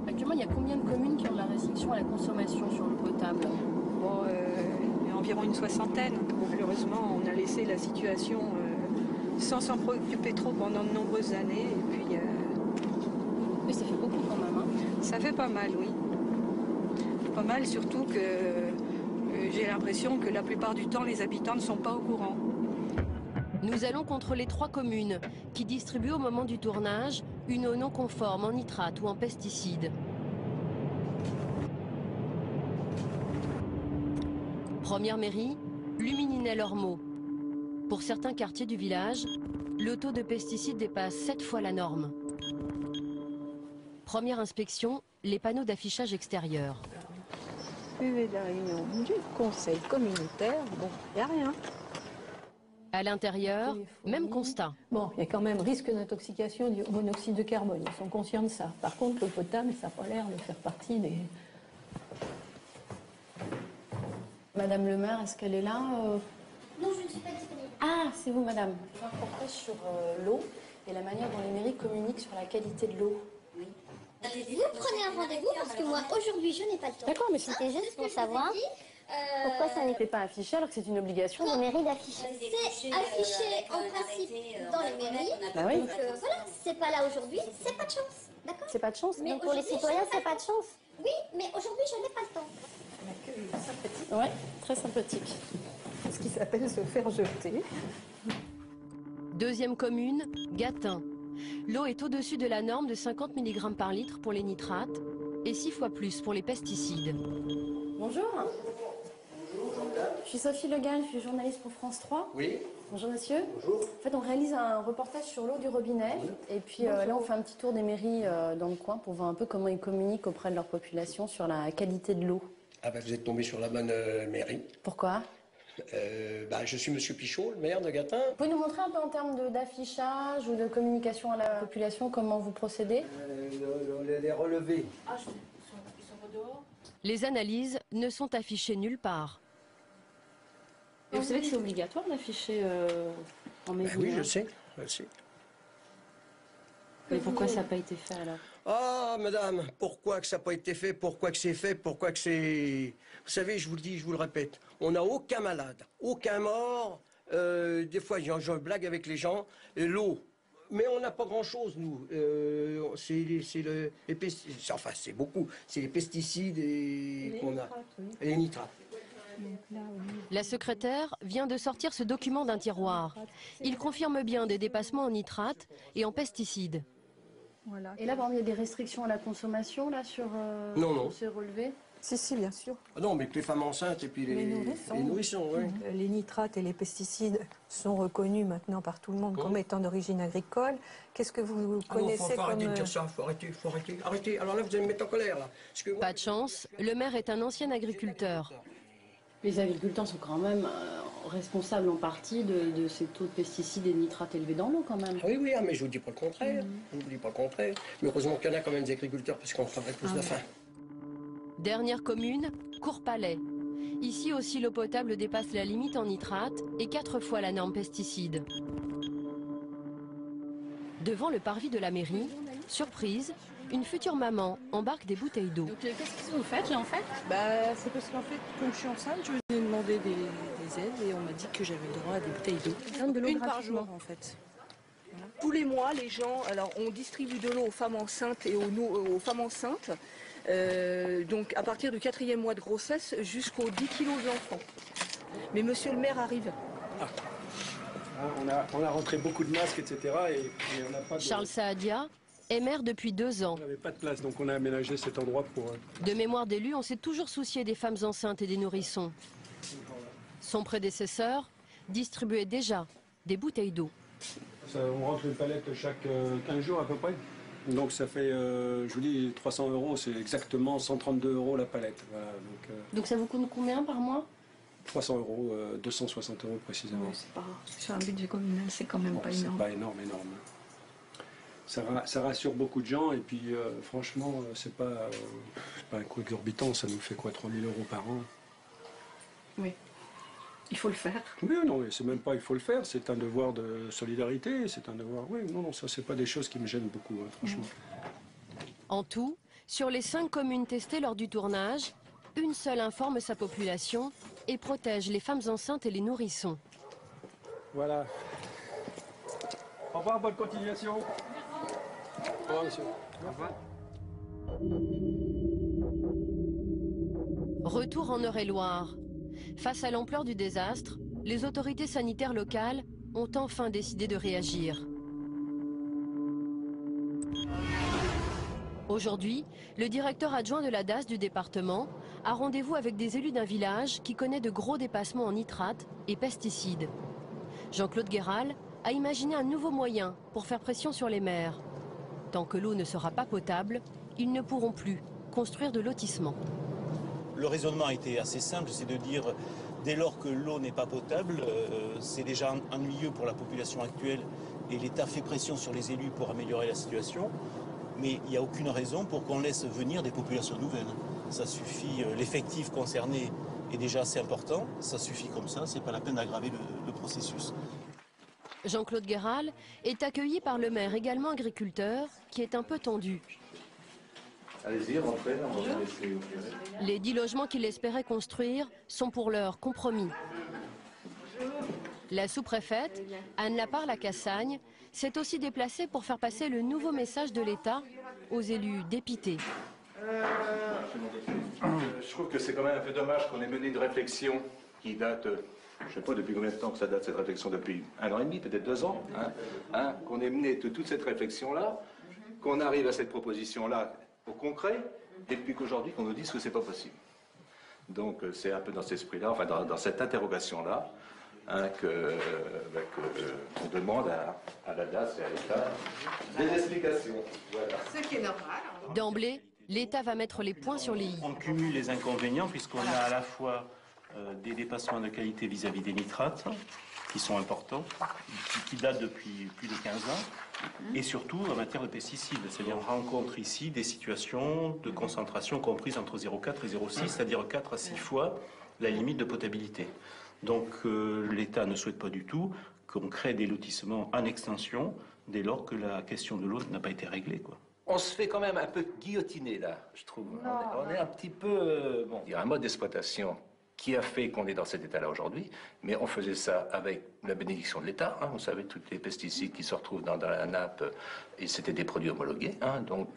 Speaker 24: Actuellement, il y a combien de communes qui ont de la restriction à la consommation sur l'eau potable?
Speaker 9: Bon, il y a environ une soixantaine. Malheureusement, on a laissé la situation sans s'en préoccuper trop pendant de nombreuses années. Et puis,
Speaker 24: mais ça fait beaucoup quand même. Hein.
Speaker 9: Ça fait pas mal, oui. Pas mal, surtout que j'ai l'impression que la plupart du temps, les habitants ne sont pas au courant.
Speaker 8: Nous allons contrôler 3 communes qui distribuent au moment du tournage une eau non conforme en nitrate ou en pesticides. Première mairie, Lumininel-Ormeaux. Pour certains quartiers du village, le taux de pesticides dépasse 7 fois la norme. Première inspection, les panneaux d'affichage extérieur.
Speaker 9: Et la réunion du conseil communautaire, bon, il n'y a rien.
Speaker 8: À l'intérieur, même constat.
Speaker 11: Bon, il y a quand même risque d'intoxication du monoxyde de carbone, ils sont conscients de ça. Par contre, l'eau potable, ça n'a pas l'air de faire partie des...
Speaker 24: Madame le maire, est-ce qu'elle est là
Speaker 14: Non, je ne suis pas disponible.
Speaker 24: Ah, c'est vous, madame. Je fais un reportage sur l'eau et la manière dont les mairies communiquent sur la qualité de l'eau.
Speaker 14: Oui. Vous prenez un rendez-vous parce que moi, aujourd'hui, je n'ai pas le temps.
Speaker 24: D'accord, mais
Speaker 14: c'était juste pour savoir pourquoi ça
Speaker 24: n'était pas affiché alors que c'est une obligation de mairie d'afficher.
Speaker 14: C'est affiché en principe dans les mairies.
Speaker 24: Bah oui.
Speaker 14: Donc voilà, c'est pas là aujourd'hui, c'est pas de chance. D'accord.
Speaker 24: C'est pas de chance.
Speaker 14: Mais
Speaker 24: Donc pour les citoyens, c'est pas de chance.
Speaker 14: Oui, mais aujourd'hui, je n'ai pas le temps.
Speaker 11: Sympathique.
Speaker 24: Ouais, très sympathique.
Speaker 11: Ce qui s'appelle se faire jeter.
Speaker 8: Deuxième commune, Gatun. L'eau est au-dessus de la norme de 50 mg par litre pour les nitrates et 6 fois plus pour les pesticides.
Speaker 24: Bonjour. Je suis Sophie Le Gall, je suis journaliste pour France 3.
Speaker 17: Oui.
Speaker 24: Bonjour monsieur.
Speaker 17: Bonjour.
Speaker 24: En fait, on réalise un reportage sur l'eau du robinet. Oui. Et puis là, on fait un petit tour des mairies dans le coin pour voir un peu comment ils communiquent auprès de leur population sur la qualité de l'eau.
Speaker 17: Ah bah vous êtes tombé sur la bonne mairie.
Speaker 24: Pourquoi
Speaker 17: je suis monsieur Pichot, le maire de Gatun.
Speaker 24: Vous pouvez nous montrer un peu en termes d'affichage ou de communication à la population comment vous procédez
Speaker 17: Les relevés.
Speaker 24: Ah, ils sont dehors.
Speaker 8: Les analyses ne sont affichées nulle part.
Speaker 24: Et vous savez que c'est obligatoire d'afficher en mairie?
Speaker 17: Oui, je sais.
Speaker 24: Mais pourquoi ça n'a pas été fait alors?
Speaker 17: Ah, madame, pourquoi que ça n'a pas été fait? Pourquoi que c'est fait? Pourquoi que c'est... Vous savez, je vous le dis, je vous le répète, on n'a aucun malade, aucun mort. Des fois, je blague avec les gens. L'eau, mais on n'a pas grand-chose, nous. Enfin, c'est beaucoup. C'est les pesticides qu'on a. Et les nitrates.
Speaker 8: La secrétaire vient de sortir ce document d'un tiroir. Il confirme bien des dépassements en nitrates et en pesticides.
Speaker 24: Voilà. Et là, il y a des restrictions à la consommation là, sur ces relevés?
Speaker 11: Si, bien sûr.
Speaker 17: Ah non, mais que les femmes enceintes et puis les nourrissons, oui.
Speaker 11: Les nitrates et les pesticides sont reconnus maintenant par tout le monde comme étant d'origine agricole. Qu'est-ce que vous connaissez
Speaker 17: faut arrêter de dire ça, faut arrêter. Alors là, vous allez me mettre en colère, là. Parce que moi,
Speaker 8: pas de chance, le maire est un ancien agriculteur.
Speaker 24: Les agriculteurs sont quand même responsables en partie de ces taux de pesticides et de nitrates élevés dans l'eau quand même.
Speaker 17: Oui, mais je vous dis pas le contraire. Je vous dis pas le contraire. Mais heureusement qu'il y en a quand même des agriculteurs parce qu'on ferait plus de faim.
Speaker 8: Dernière commune, Courpalais. Ici aussi, l'eau potable dépasse la limite en nitrate et 4 fois la norme pesticide. Devant le parvis de la mairie, surprise, une future maman embarque des bouteilles d'eau.
Speaker 24: Donc qu'est-ce que vous faites là en fait?
Speaker 25: C'est parce qu'en fait, comme je suis enceinte, je vous ai demandé des aides et on m'a dit que j'avais le droit à des bouteilles d'eau. Une par jour en fait. Voilà. Tous les mois, les gens, alors on distribue de l'eau aux femmes enceintes et aux femmes enceintes. Donc à partir du 4e mois de grossesse jusqu'aux 10 kilos d'enfants. Mais monsieur le maire arrive.
Speaker 26: On a rentré beaucoup de masques, etc. Et on n'a pas de...
Speaker 8: Charles Saadia est maire depuis 2 ans.
Speaker 26: On n'avait pas de place, donc on a aménagé cet endroit pour...
Speaker 8: De mémoire d'élu, on s'est toujours soucié des femmes enceintes et des nourrissons. Son prédécesseur distribuait déjà des bouteilles d'eau.
Speaker 26: On rentre une palette chaque 15 jours à peu près. Donc ça fait, je vous dis, 300 €, c'est exactement 132 € la palette. Voilà,
Speaker 24: donc ça vous coûte combien par mois?
Speaker 26: 300 €, 260 € précisément.
Speaker 9: Oui, sur un budget communal, c'est quand même pas énorme.
Speaker 26: C'est pas énorme. Ça rassure beaucoup de gens et puis franchement, c'est pas un coût exorbitant, ça nous fait quoi, 3 000 € par an?
Speaker 9: Oui, il faut le faire.
Speaker 26: Oui, non, c'est même pas il faut le faire, c'est un devoir de solidarité, c'est un devoir, oui, non, ça c'est pas des choses qui me gênent beaucoup, hein, franchement.
Speaker 8: En tout, sur les 5 communes testées lors du tournage, une seule informe sa population et protège les femmes enceintes et les nourrissons.
Speaker 26: Voilà. Au revoir, bonne continuation. Au revoir, monsieur. Au revoir.
Speaker 8: Retour en Eure-et-Loire. Face à l'ampleur du désastre, les autorités sanitaires locales ont enfin décidé de réagir. Aujourd'hui, le directeur adjoint de la DAS du département a rendez-vous avec des élus d'un village qui connaît de gros dépassements en nitrates et pesticides. Jean-Claude Guéral a imaginé un nouveau moyen pour faire pression sur les maires. Tant que l'eau ne sera pas potable, ils ne pourront plus construire de lotissements.
Speaker 2: Le raisonnement a été assez simple, c'est de dire dès lors que l'eau n'est pas potable, c'est déjà ennuyeux pour la population actuelle et l'État fait pression sur les élus pour améliorer la situation. Mais il n'y a aucune raison pour qu'on laisse venir des populations nouvelles. Ça suffit, l'effectif concerné est déjà assez important, ça suffit comme ça, c'est pas la peine d'aggraver le processus.
Speaker 8: Jean-Claude Guéral est accueilli par le maire, également agriculteur, qui est un peu tendu.
Speaker 7: Allez-y, rentrez, on va vous laisser ouvrir.
Speaker 8: Les 10 logements qu'il espérait construire sont pour l'heure compromis. La sous-préfète, Anne Laparre-Lacassagne, s'est aussi déplacée pour faire passer le nouveau message de l'État aux élus dépités.
Speaker 7: Je trouve que c'est quand même un peu dommage qu'on ait mené une réflexion qui date, je ne sais pas depuis combien de temps que ça date cette réflexion, depuis 1 an et demi, peut-être 2 ans, qu'on ait mené toute cette réflexion-là, qu'on arrive à cette proposition-là au concret, et puis qu'aujourd'hui qu'on nous dise que c'est pas possible. Donc c'est un peu dans cet esprit-là, enfin dans cette interrogation-là, qu'on demande à la DAS et à l'État des explications. Voilà.
Speaker 9: Ce qui est normal.
Speaker 8: D'emblée, l'État va mettre les points sur les i.
Speaker 2: On cumule les inconvénients puisqu'on a à la fois des dépassements de qualité vis-à-vis des nitrates, qui sont importants, qui datent depuis plus de 15 ans, et surtout en matière de pesticides. C'est-à-dire on rencontre ici des situations de concentration comprises entre 0,4 et 0,6, c'est-à-dire 4 à 6 fois la limite de potabilité. Donc l'État ne souhaite pas du tout qu'on crée des lotissements en extension dès lors que la question de l'eau n'a pas été réglée, quoi.
Speaker 7: On se fait quand même un peu guillotiner là, je trouve. On est un petit peu... bon, il y a un mode d'exploitation qui a fait qu'on est dans cet état-là aujourd'hui, mais on faisait ça avec la bénédiction de l'État. Vous savez, tous les pesticides qui se retrouvent dans la nappe, et c'était des produits homologués, donc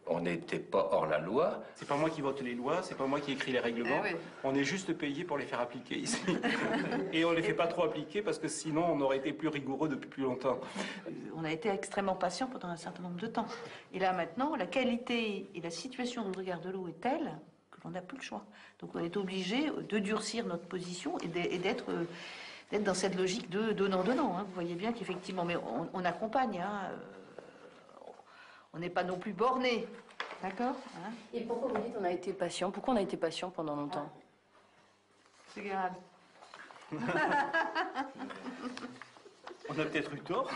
Speaker 7: on n'était pas hors la loi.
Speaker 2: C'est pas moi qui vote les lois, c'est pas moi qui écris les règlements. Oui. On est juste payé pour les faire appliquer ici. Et on les fait pas trop appliquer parce que sinon on aurait été plus rigoureux depuis plus longtemps.
Speaker 13: On a été extrêmement patient pendant un certain nombre de temps. Et là maintenant, la qualité et la situation du regard de l'eau est telle qu'on n'a plus le choix. Donc on est obligé de durcir notre position et d'être dans cette logique de donnant-donnant. Vous voyez bien qu'effectivement, mais on accompagne. On n'est pas non plus borné, d'accord?
Speaker 24: Et pourquoi vous dites on a été patient? Pourquoi on a été patient pendant longtemps?
Speaker 13: C'est grave.
Speaker 2: On a peut-être eu tort.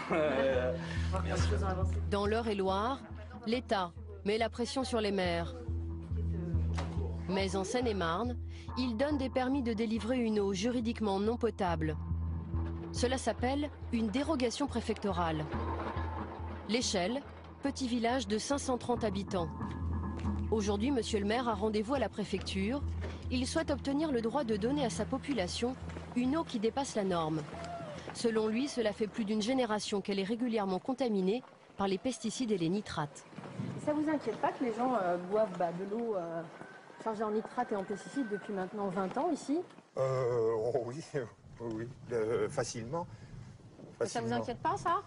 Speaker 8: Dans l'Eure-et-Loire, l'État met la pression sur les maires. Mais en Seine-et-Marne, il donne des permis de délivrer une eau juridiquement non potable. Cela s'appelle une dérogation préfectorale. L'échelle, petit village de 530 habitants. Aujourd'hui, monsieur le maire a rendez-vous à la préfecture. Il souhaite obtenir le droit de donner à sa population une eau qui dépasse la norme. Selon lui, cela fait plus d'une génération qu'elle est régulièrement contaminée par les pesticides et les nitrates.
Speaker 24: Ça vous inquiète pas que les gens boivent de l'eau chargée en nitrates et en pesticides depuis maintenant 20 ans ici?
Speaker 18: Oui, facilement.
Speaker 24: Ça vous inquiète pas, ça?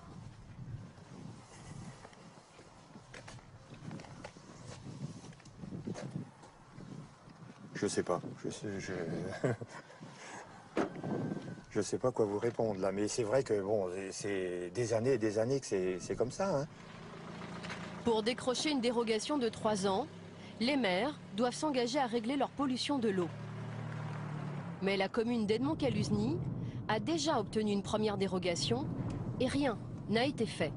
Speaker 18: Je sais pas. Je sais pas quoi vous répondre là, mais c'est vrai que bon, c'est des années et des années que c'est comme ça.
Speaker 8: Pour décrocher une dérogation de 3 ans, les maires doivent s'engager à régler leur pollution de l'eau. Mais la commune d'Edmond-Caluzny a déjà obtenu une première dérogation et rien n'a été fait.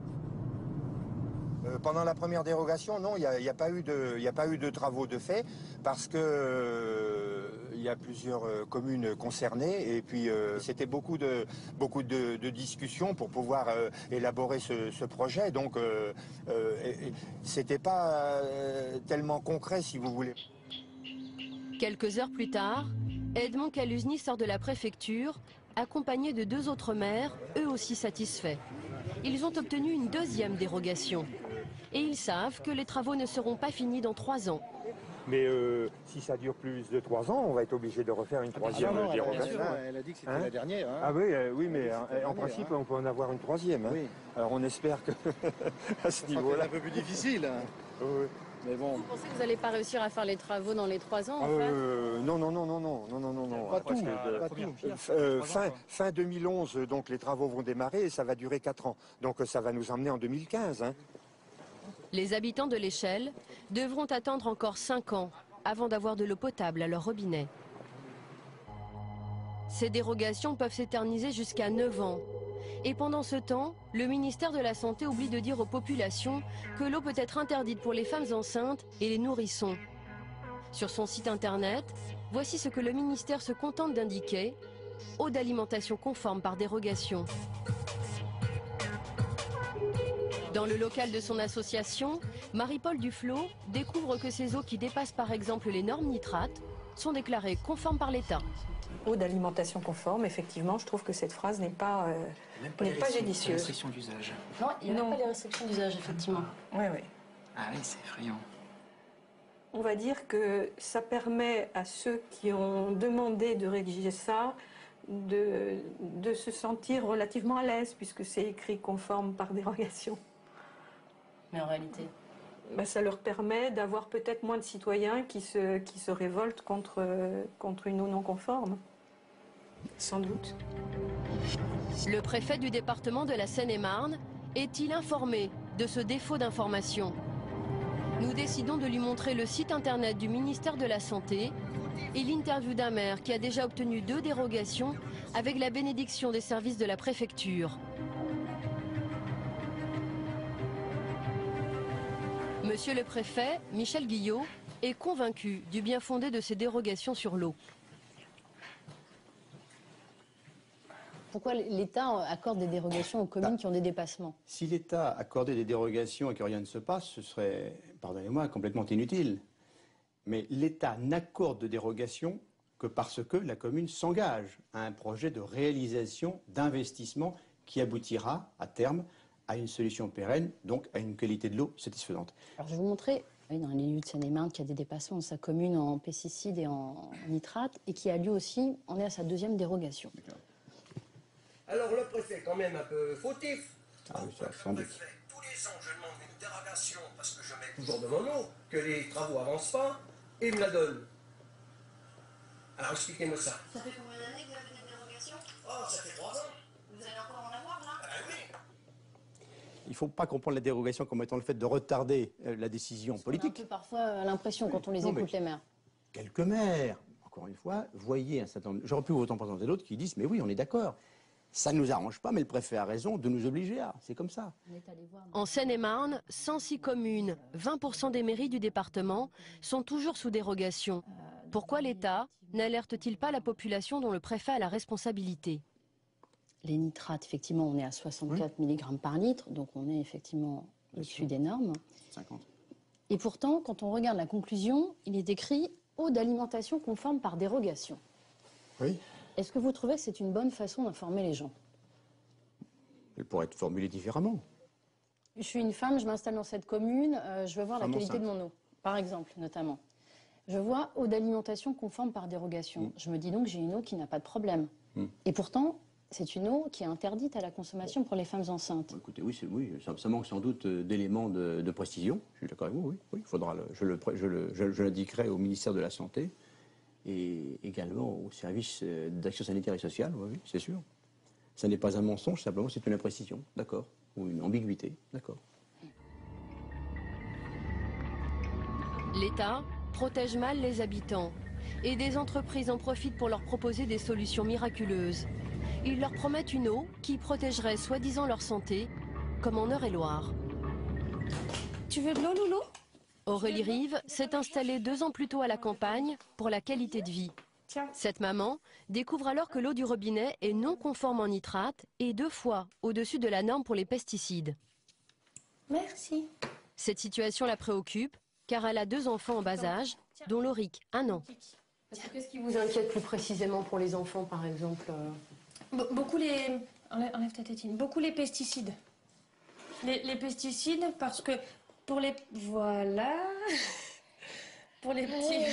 Speaker 18: Pendant la première dérogation, non, il n'y a pas eu de travaux de fait parce que il y a plusieurs communes concernées et puis c'était beaucoup de discussions pour pouvoir élaborer ce projet. Donc c'était pas tellement concret, si vous voulez.
Speaker 8: Quelques heures plus tard, Edmond-Caluzny sort de la préfecture, accompagné de 2 autres maires, eux aussi satisfaits. Ils ont obtenu une deuxième dérogation. Et ils savent que les travaux ne seront pas finis dans 3 ans.
Speaker 18: Mais si ça dure plus de 3 ans, on va être obligé de refaire une troisième dérogation.
Speaker 4: Elle a dit que c'était la dernière. Hein.
Speaker 18: Ah oui, oui, mais en principe, on peut en avoir une troisième. Hein. Oui. Alors on espère que à ce niveau-là...
Speaker 4: C'est un peu plus difficile. Hein.
Speaker 18: Oui.
Speaker 24: Mais bon. Vous pensez que vous n'allez pas réussir à faire les travaux dans les 3 ans en fait?
Speaker 18: Non.
Speaker 4: Pas tout.
Speaker 18: Fin 2011, donc les travaux vont démarrer et ça va durer 4 ans. Donc ça va nous emmener en 2015. Hein.
Speaker 8: Les habitants de l'Échelle devront attendre encore 5 ans avant d'avoir de l'eau potable à leur robinet. Ces dérogations peuvent s'éterniser jusqu'à 9 ans. Et pendant ce temps, le ministère de la Santé oublie de dire aux populations que l'eau peut être interdite pour les femmes enceintes et les nourrissons. Sur son site internet, voici ce que le ministère se contente d'indiquer: eau d'alimentation conforme par dérogation. Dans le local de son association, Marie-Paul Duflot découvre que ces eaux qui dépassent par exemple les normes nitrates sont déclarées conformes par l'État.
Speaker 11: Eau d'alimentation conforme, effectivement, je trouve que cette phrase n'est pas judicieuse.
Speaker 19: Restriction d'usage.
Speaker 24: Non, il n'y a pas les restrictions d'usage, effectivement.
Speaker 11: Oui.
Speaker 19: Ah oui, c'est effrayant.
Speaker 11: On va dire que ça permet à ceux qui ont demandé de rédiger ça de se sentir relativement à l'aise, puisque c'est écrit conforme par dérogation.
Speaker 24: Mais en réalité
Speaker 11: ça leur permet d'avoir peut-être moins de citoyens qui se révoltent contre une eau non conforme. Sans doute.
Speaker 8: Le préfet du département de la Seine-et-Marne est-il informé de ce défaut d'information? Nous décidons de lui montrer le site internet du ministère de la Santé et l'interview d'un maire qui a déjà obtenu 2 dérogations avec la bénédiction des services de la préfecture. Monsieur le préfet, Michel Guillot, est convaincu du bien fondé de ces dérogations sur l'eau.
Speaker 24: Pourquoi l'État accorde des dérogations aux communes qui ont des dépassements?
Speaker 20: Si l'État accordait des dérogations et que rien ne se passe, ce serait, pardonnez-moi, complètement inutile. Mais l'État n'accorde de dérogation que parce que la commune s'engage à un projet de réalisation d'investissement qui aboutira à terme à une solution pérenne, donc à une qualité de l'eau satisfaisante.
Speaker 24: Alors je vais vous montrer, dans les lieux de Seine-et-Marne, qu'il y a des dépassements de sa commune en pesticides et en nitrates, et qui a lui aussi, on est à sa 2e dérogation.
Speaker 17: Alors le préfet est quand même un peu fautif.
Speaker 20: Ah oui, ça, sans doute.
Speaker 17: Tous les ans, je demande une dérogation parce que je mets toujours de mon eau, que les travaux avancent pas, et il me la donne. Alors expliquez-moi ça.
Speaker 14: Ça fait combien d'années que vous avez des dérogations?
Speaker 17: Oh, ça fait 3 ans.
Speaker 14: Vous allez encore en avoir là?
Speaker 17: Oui.
Speaker 20: Il ne faut pas comprendre la dérogation comme étant le fait de retarder la décision politique.
Speaker 24: On a un peu parfois l'impression quand on les écoute, les maires.
Speaker 20: Quelques maires, encore une fois, voyez un certain nombre... J'aurais pu autant présenter d'autres qui disent « mais oui, on est d'accord, ça ne nous arrange pas, mais le préfet a raison de nous obliger à... » C'est comme ça.
Speaker 8: En Seine-et-Marne, 106 communes, 20% des mairies du département sont toujours sous dérogation. Pourquoi l'État n'alerte-t-il pas la population dont le préfet a la responsabilité?
Speaker 24: Les nitrates, effectivement, on est à 64 mg par litre, donc on est effectivement au-dessus des normes.
Speaker 20: 50.
Speaker 24: Et pourtant, quand on regarde la conclusion, il est écrit « eau d'alimentation conforme par dérogation ».
Speaker 20: Oui.
Speaker 24: Est-ce que vous trouvez que c'est une bonne façon d'informer les gens?
Speaker 20: Elle pourrait être formulée différemment.
Speaker 24: Je suis une femme, je m'installe dans cette commune, je veux voir la qualité de mon eau, par exemple, notamment. Je vois eau d'alimentation conforme par dérogation. Je me dis donc j'ai une eau qui n'a pas de problème. Et pourtant, c'est une eau qui est interdite à la consommation pour les femmes enceintes.
Speaker 20: Écoutez, oui, ça manque sans doute d'éléments de précision. Je suis d'accord avec vous, oui. Il faudra je l'indiquerai au ministère de la Santé et également au service d'action sanitaire et sociale, oui, c'est sûr. Ça n'est pas un mensonge, simplement c'est une imprécision, d'accord, ou une ambiguïté, d'accord.
Speaker 8: L'État protège mal les habitants Et des entreprises en profitent pour leur proposer des solutions miraculeuses. Ils leur promettent une eau qui protégerait soi-disant leur santé, comme en Eure-et-Loire.
Speaker 6: Tu veux de l'eau, Loulou?
Speaker 8: Aurélie Rive s'est installée 2 ans plus tôt à la campagne pour la qualité de vie. Cette maman découvre alors que l'eau du robinet est non conforme en nitrate et 2 fois au-dessus de la norme pour les pesticides.
Speaker 6: Merci.
Speaker 8: Cette situation la préoccupe car elle a 2 enfants en bas âge, dont Lauric, 1 an. Qu'est-ce qui vous inquiète plus précisément pour les enfants, par exemple?
Speaker 6: Beaucoup les... Enlève ta tétine. Beaucoup les pesticides. Les pesticides parce que pour les... Voilà. Pour les petits...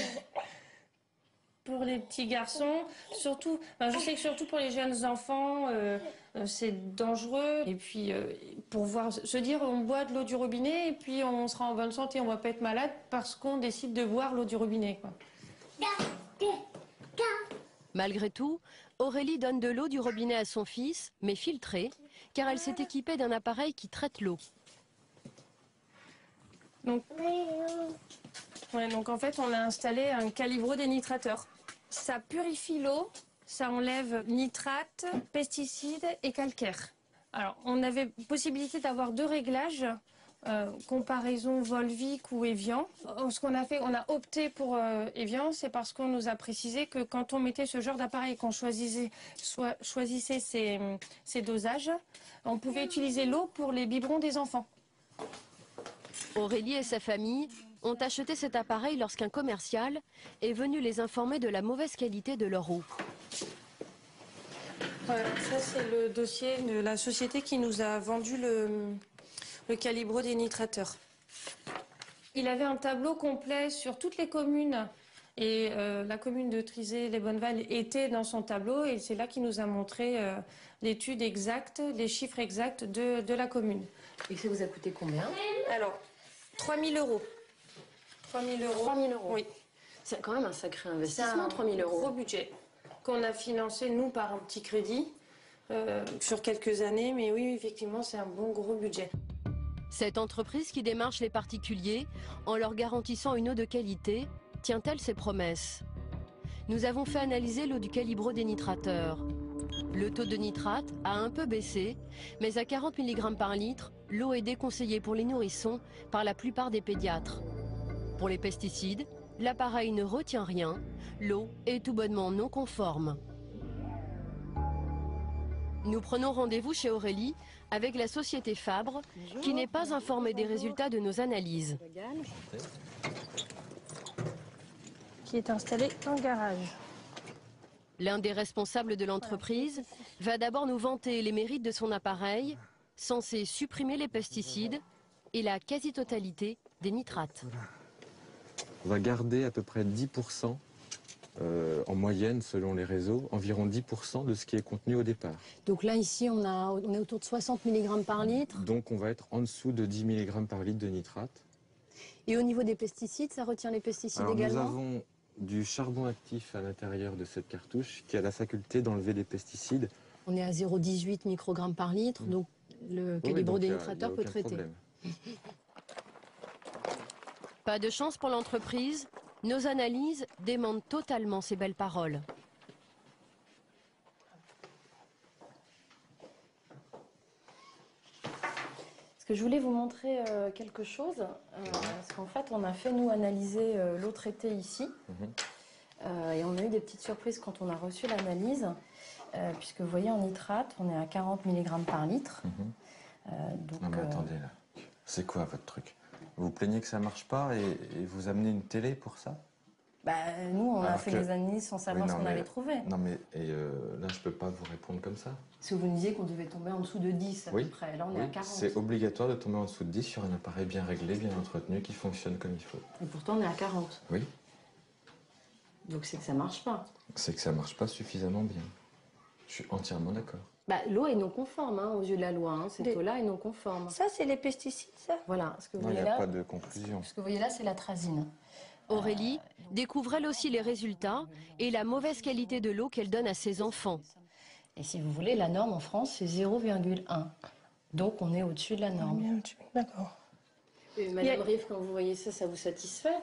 Speaker 6: Pour les petits garçons, surtout... je sais que surtout pour les jeunes enfants, c'est dangereux. Et puis, pour se dire, on boit de l'eau du robinet et puis on sera en bonne santé, on va pas être malade parce qu'on décide de boire l'eau du robinet, quoi.
Speaker 8: Malgré tout, Aurélie donne de l'eau du robinet à son fils, mais filtrée, car elle s'est équipée d'un appareil qui traite l'eau.
Speaker 6: Donc en fait, on a installé un calibrodénitrateur. Ça purifie l'eau, ça enlève nitrate, pesticides et calcaire. Alors, on avait possibilité d'avoir 2 réglages, comparaison Volvic ou Evian. Ce qu'on a fait, on a opté pour Evian, c'est parce qu'on nous a précisé que quand on mettait ce genre d'appareil, qu'on choisissait ces dosages, on pouvait utiliser l'eau pour les biberons des enfants.
Speaker 8: Aurélie et sa famille ont acheté cet appareil lorsqu'un commercial est venu les informer de la mauvaise qualité de leur eau.
Speaker 6: Voilà, ça c'est le dossier de la société qui nous a vendu le calibrodénitrateur. Il avait un tableau complet sur toutes les communes et la commune de Trizay-les-Bonnevalles était dans son tableau et c'est là qu'il nous a montré l'étude exacte, les chiffres exacts de la commune.
Speaker 8: Et ça vous a coûté combien?
Speaker 6: Alors, 3 000 €. 3 000 €.
Speaker 8: 3 000 €.
Speaker 6: Oui.
Speaker 8: C'est quand même un sacré investissement, 3 000 €.
Speaker 6: C'est un gros budget qu'on a financé, nous, par un petit crédit sur quelques années. Mais oui, effectivement, c'est un bon gros budget.
Speaker 8: Cette entreprise qui démarche les particuliers en leur garantissant une eau de qualité, tient-elle ses promesses? Nous avons fait analyser l'eau du calibrodénitrateur. Le taux de nitrate a un peu baissé, mais à 40 mg par litre, l'eau est déconseillée pour les nourrissons par la plupart des pédiatres. Pour les pesticides, l'appareil ne retient rien, l'eau est tout bonnement non conforme. Nous prenons rendez-vous chez Aurélie avec la société Fabre, qui n'est pas informée des résultats de nos analyses.
Speaker 6: Qui est installé en garage.
Speaker 8: L'un des responsables de l'entreprise va d'abord nous vanter les mérites de son appareil, censé supprimer les pesticides et la quasi-totalité des nitrates.
Speaker 1: On va garder à peu près 10%, en moyenne selon les réseaux, environ 10% de ce qui est contenu au départ.
Speaker 24: Donc là, ici, on est autour de 60 mg par litre.
Speaker 1: Donc on va être en dessous de 10 mg par litre de nitrate.
Speaker 24: Et au niveau des pesticides, ça retient les pesticides
Speaker 1: Alors,
Speaker 24: également?
Speaker 1: Nous avons du charbon actif à l'intérieur de cette cartouche qui a la faculté d'enlever les pesticides.
Speaker 24: On est à 0,18 microgrammes par litre, donc le calibrodénitrateur peut traiter.
Speaker 8: Pas de chance pour l'entreprise, nos analyses démentent totalement ces belles paroles.
Speaker 24: Parce que je voulais vous montrer quelque chose, parce qu'en fait, on a fait, nous, analyser l'eau traitée ici, et on a eu des petites surprises quand on a reçu l'analyse, puisque vous voyez, en nitrate, on est à 40 mg par litre.
Speaker 1: Donc, non mais attendez, là. C'est quoi votre truc? Vous vous plaignez que ça marche pas et vous amenez une télé pour ça?
Speaker 24: Nous, on a fait des analyses sans savoir ce qu'on allait trouver.
Speaker 1: Non mais là, je peux pas vous répondre comme ça.
Speaker 24: Parce que vous me disiez qu'on devait tomber en dessous de 10 à peu près. Là, on est à 40.
Speaker 1: C'est obligatoire de tomber en dessous de 10 sur un appareil bien réglé, bien entretenu, qui fonctionne comme il faut.
Speaker 24: Et pourtant, on est à 40.
Speaker 1: Oui.
Speaker 24: Donc c'est que ça marche pas.
Speaker 1: C'est que ça marche pas suffisamment bien. Je suis entièrement d'accord.
Speaker 24: L'eau est non conforme aux yeux de la loi. Cette eau-là est non conforme.
Speaker 6: Ça, c'est les pesticides, ça?
Speaker 24: Voilà. Ce que vous
Speaker 1: non, il
Speaker 24: voyez
Speaker 1: n'y a
Speaker 24: là,
Speaker 1: pas de conclusion.
Speaker 24: Ce que vous voyez là, c'est l'atrazine.
Speaker 8: Aurélie découvre elle aussi les résultats et la mauvaise qualité de l'eau qu'elle donne à ses enfants.
Speaker 24: Et si vous voulez, la norme en France, c'est 0,1. Donc on est au-dessus de la norme.
Speaker 6: D'accord.
Speaker 24: Madame Rive, quand vous voyez ça, ça vous satisfait?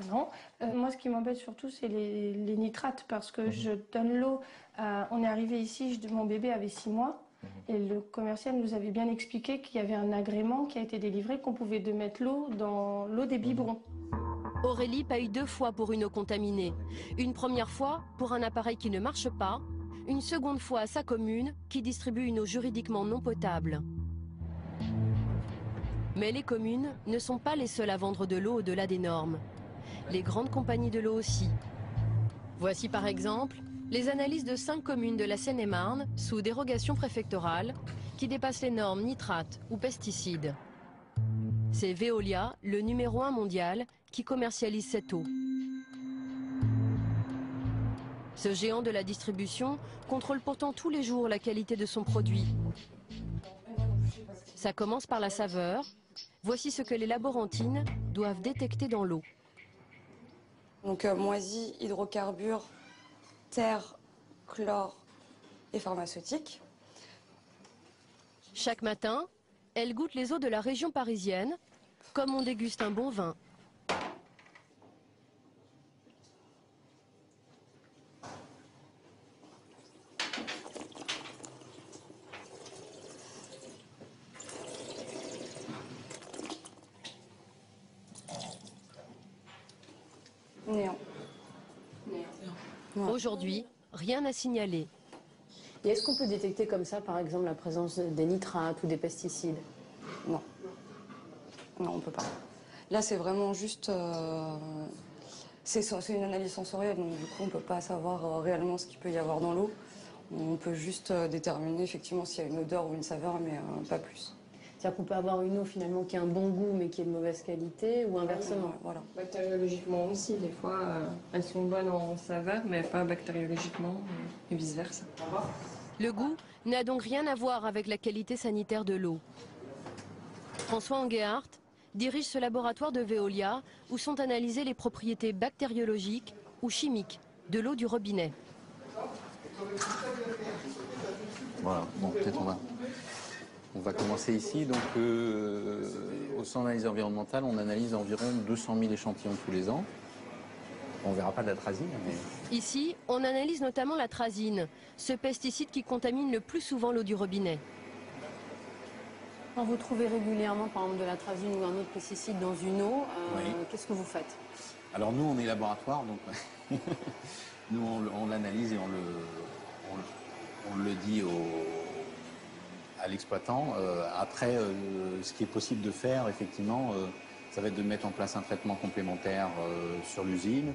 Speaker 3: Non. Moi, ce qui m'embête surtout, c'est les nitrates, parce que je donne l'eau. On est arrivé ici, mon bébé avait 6 mois, et le commercial nous avait bien expliqué qu'il y avait un agrément qui a été délivré, qu'on pouvait mettre l'eau dans l'eau des biberons.
Speaker 8: Aurélie paye 2 fois pour une eau contaminée. Une première fois pour un appareil qui ne marche pas, une seconde fois à sa commune qui distribue une eau juridiquement non potable. Mais les communes ne sont pas les seules à vendre de l'eau au-delà des normes. Les grandes compagnies de l'eau aussi. Voici par exemple les analyses de 5 communes de la Seine-et-Marne sous dérogation préfectorale qui dépassent les normes nitrates ou pesticides. C'est Veolia, le numéro 1 mondial, qui commercialise cette eau. Ce géant de la distribution contrôle pourtant tous les jours la qualité de son produit. Ça commence par la saveur. Voici ce que les laborantines doivent détecter dans l'eau.
Speaker 10: Donc moisi, hydrocarbures, terre, chlore et pharmaceutique.
Speaker 8: Chaque matin, elle goûte les eaux de la région parisienne, comme on déguste un bon vin.
Speaker 10: Néant.
Speaker 8: Aujourd'hui, rien à signaler.
Speaker 24: Et est-ce qu'on peut détecter comme ça, par exemple, la présence des nitrates ou des pesticides?
Speaker 10: Non. Non, on ne peut pas. Là, c'est vraiment juste... c'est une analyse sensorielle, donc du coup, on ne peut pas savoir réellement ce qu'il peut y avoir dans l'eau. On peut juste déterminer effectivement s'il y a une odeur ou une saveur, mais pas plus.
Speaker 24: C'est-à-dire qu'on peut avoir une eau finalement qui a un bon goût mais qui est de mauvaise qualité ou inversement.
Speaker 10: Voilà.
Speaker 16: Bactériologiquement aussi, des fois elles sont bonnes en saveur mais pas bactériologiquement et vice-versa.
Speaker 8: Le goût n'a donc rien à voir avec la qualité sanitaire de l'eau. François Enguéhart dirige ce laboratoire de Veolia où sont analysées les propriétés bactériologiques ou chimiques de l'eau du robinet.
Speaker 21: Voilà, bon, peut-être on va commencer ici. Donc, au centre d'analyse environnementale, on analyse environ 200 000 échantillons tous les ans. On ne verra pas d'atrazine, mais...
Speaker 8: Ici, on analyse notamment l'atrazine, ce pesticide qui contamine le plus souvent l'eau du robinet.
Speaker 24: Quand vous trouvez régulièrement, par exemple, de l'atrazine ou un autre pesticide dans une eau,
Speaker 21: Oui.
Speaker 24: qu'est-ce que vous faites?
Speaker 21: Alors nous, on est laboratoire, donc nous, on l'analyse et on le dit à l'exploitant. Après, ce qui est possible de faire, effectivement, ça va être de mettre en place un traitement complémentaire sur l'usine.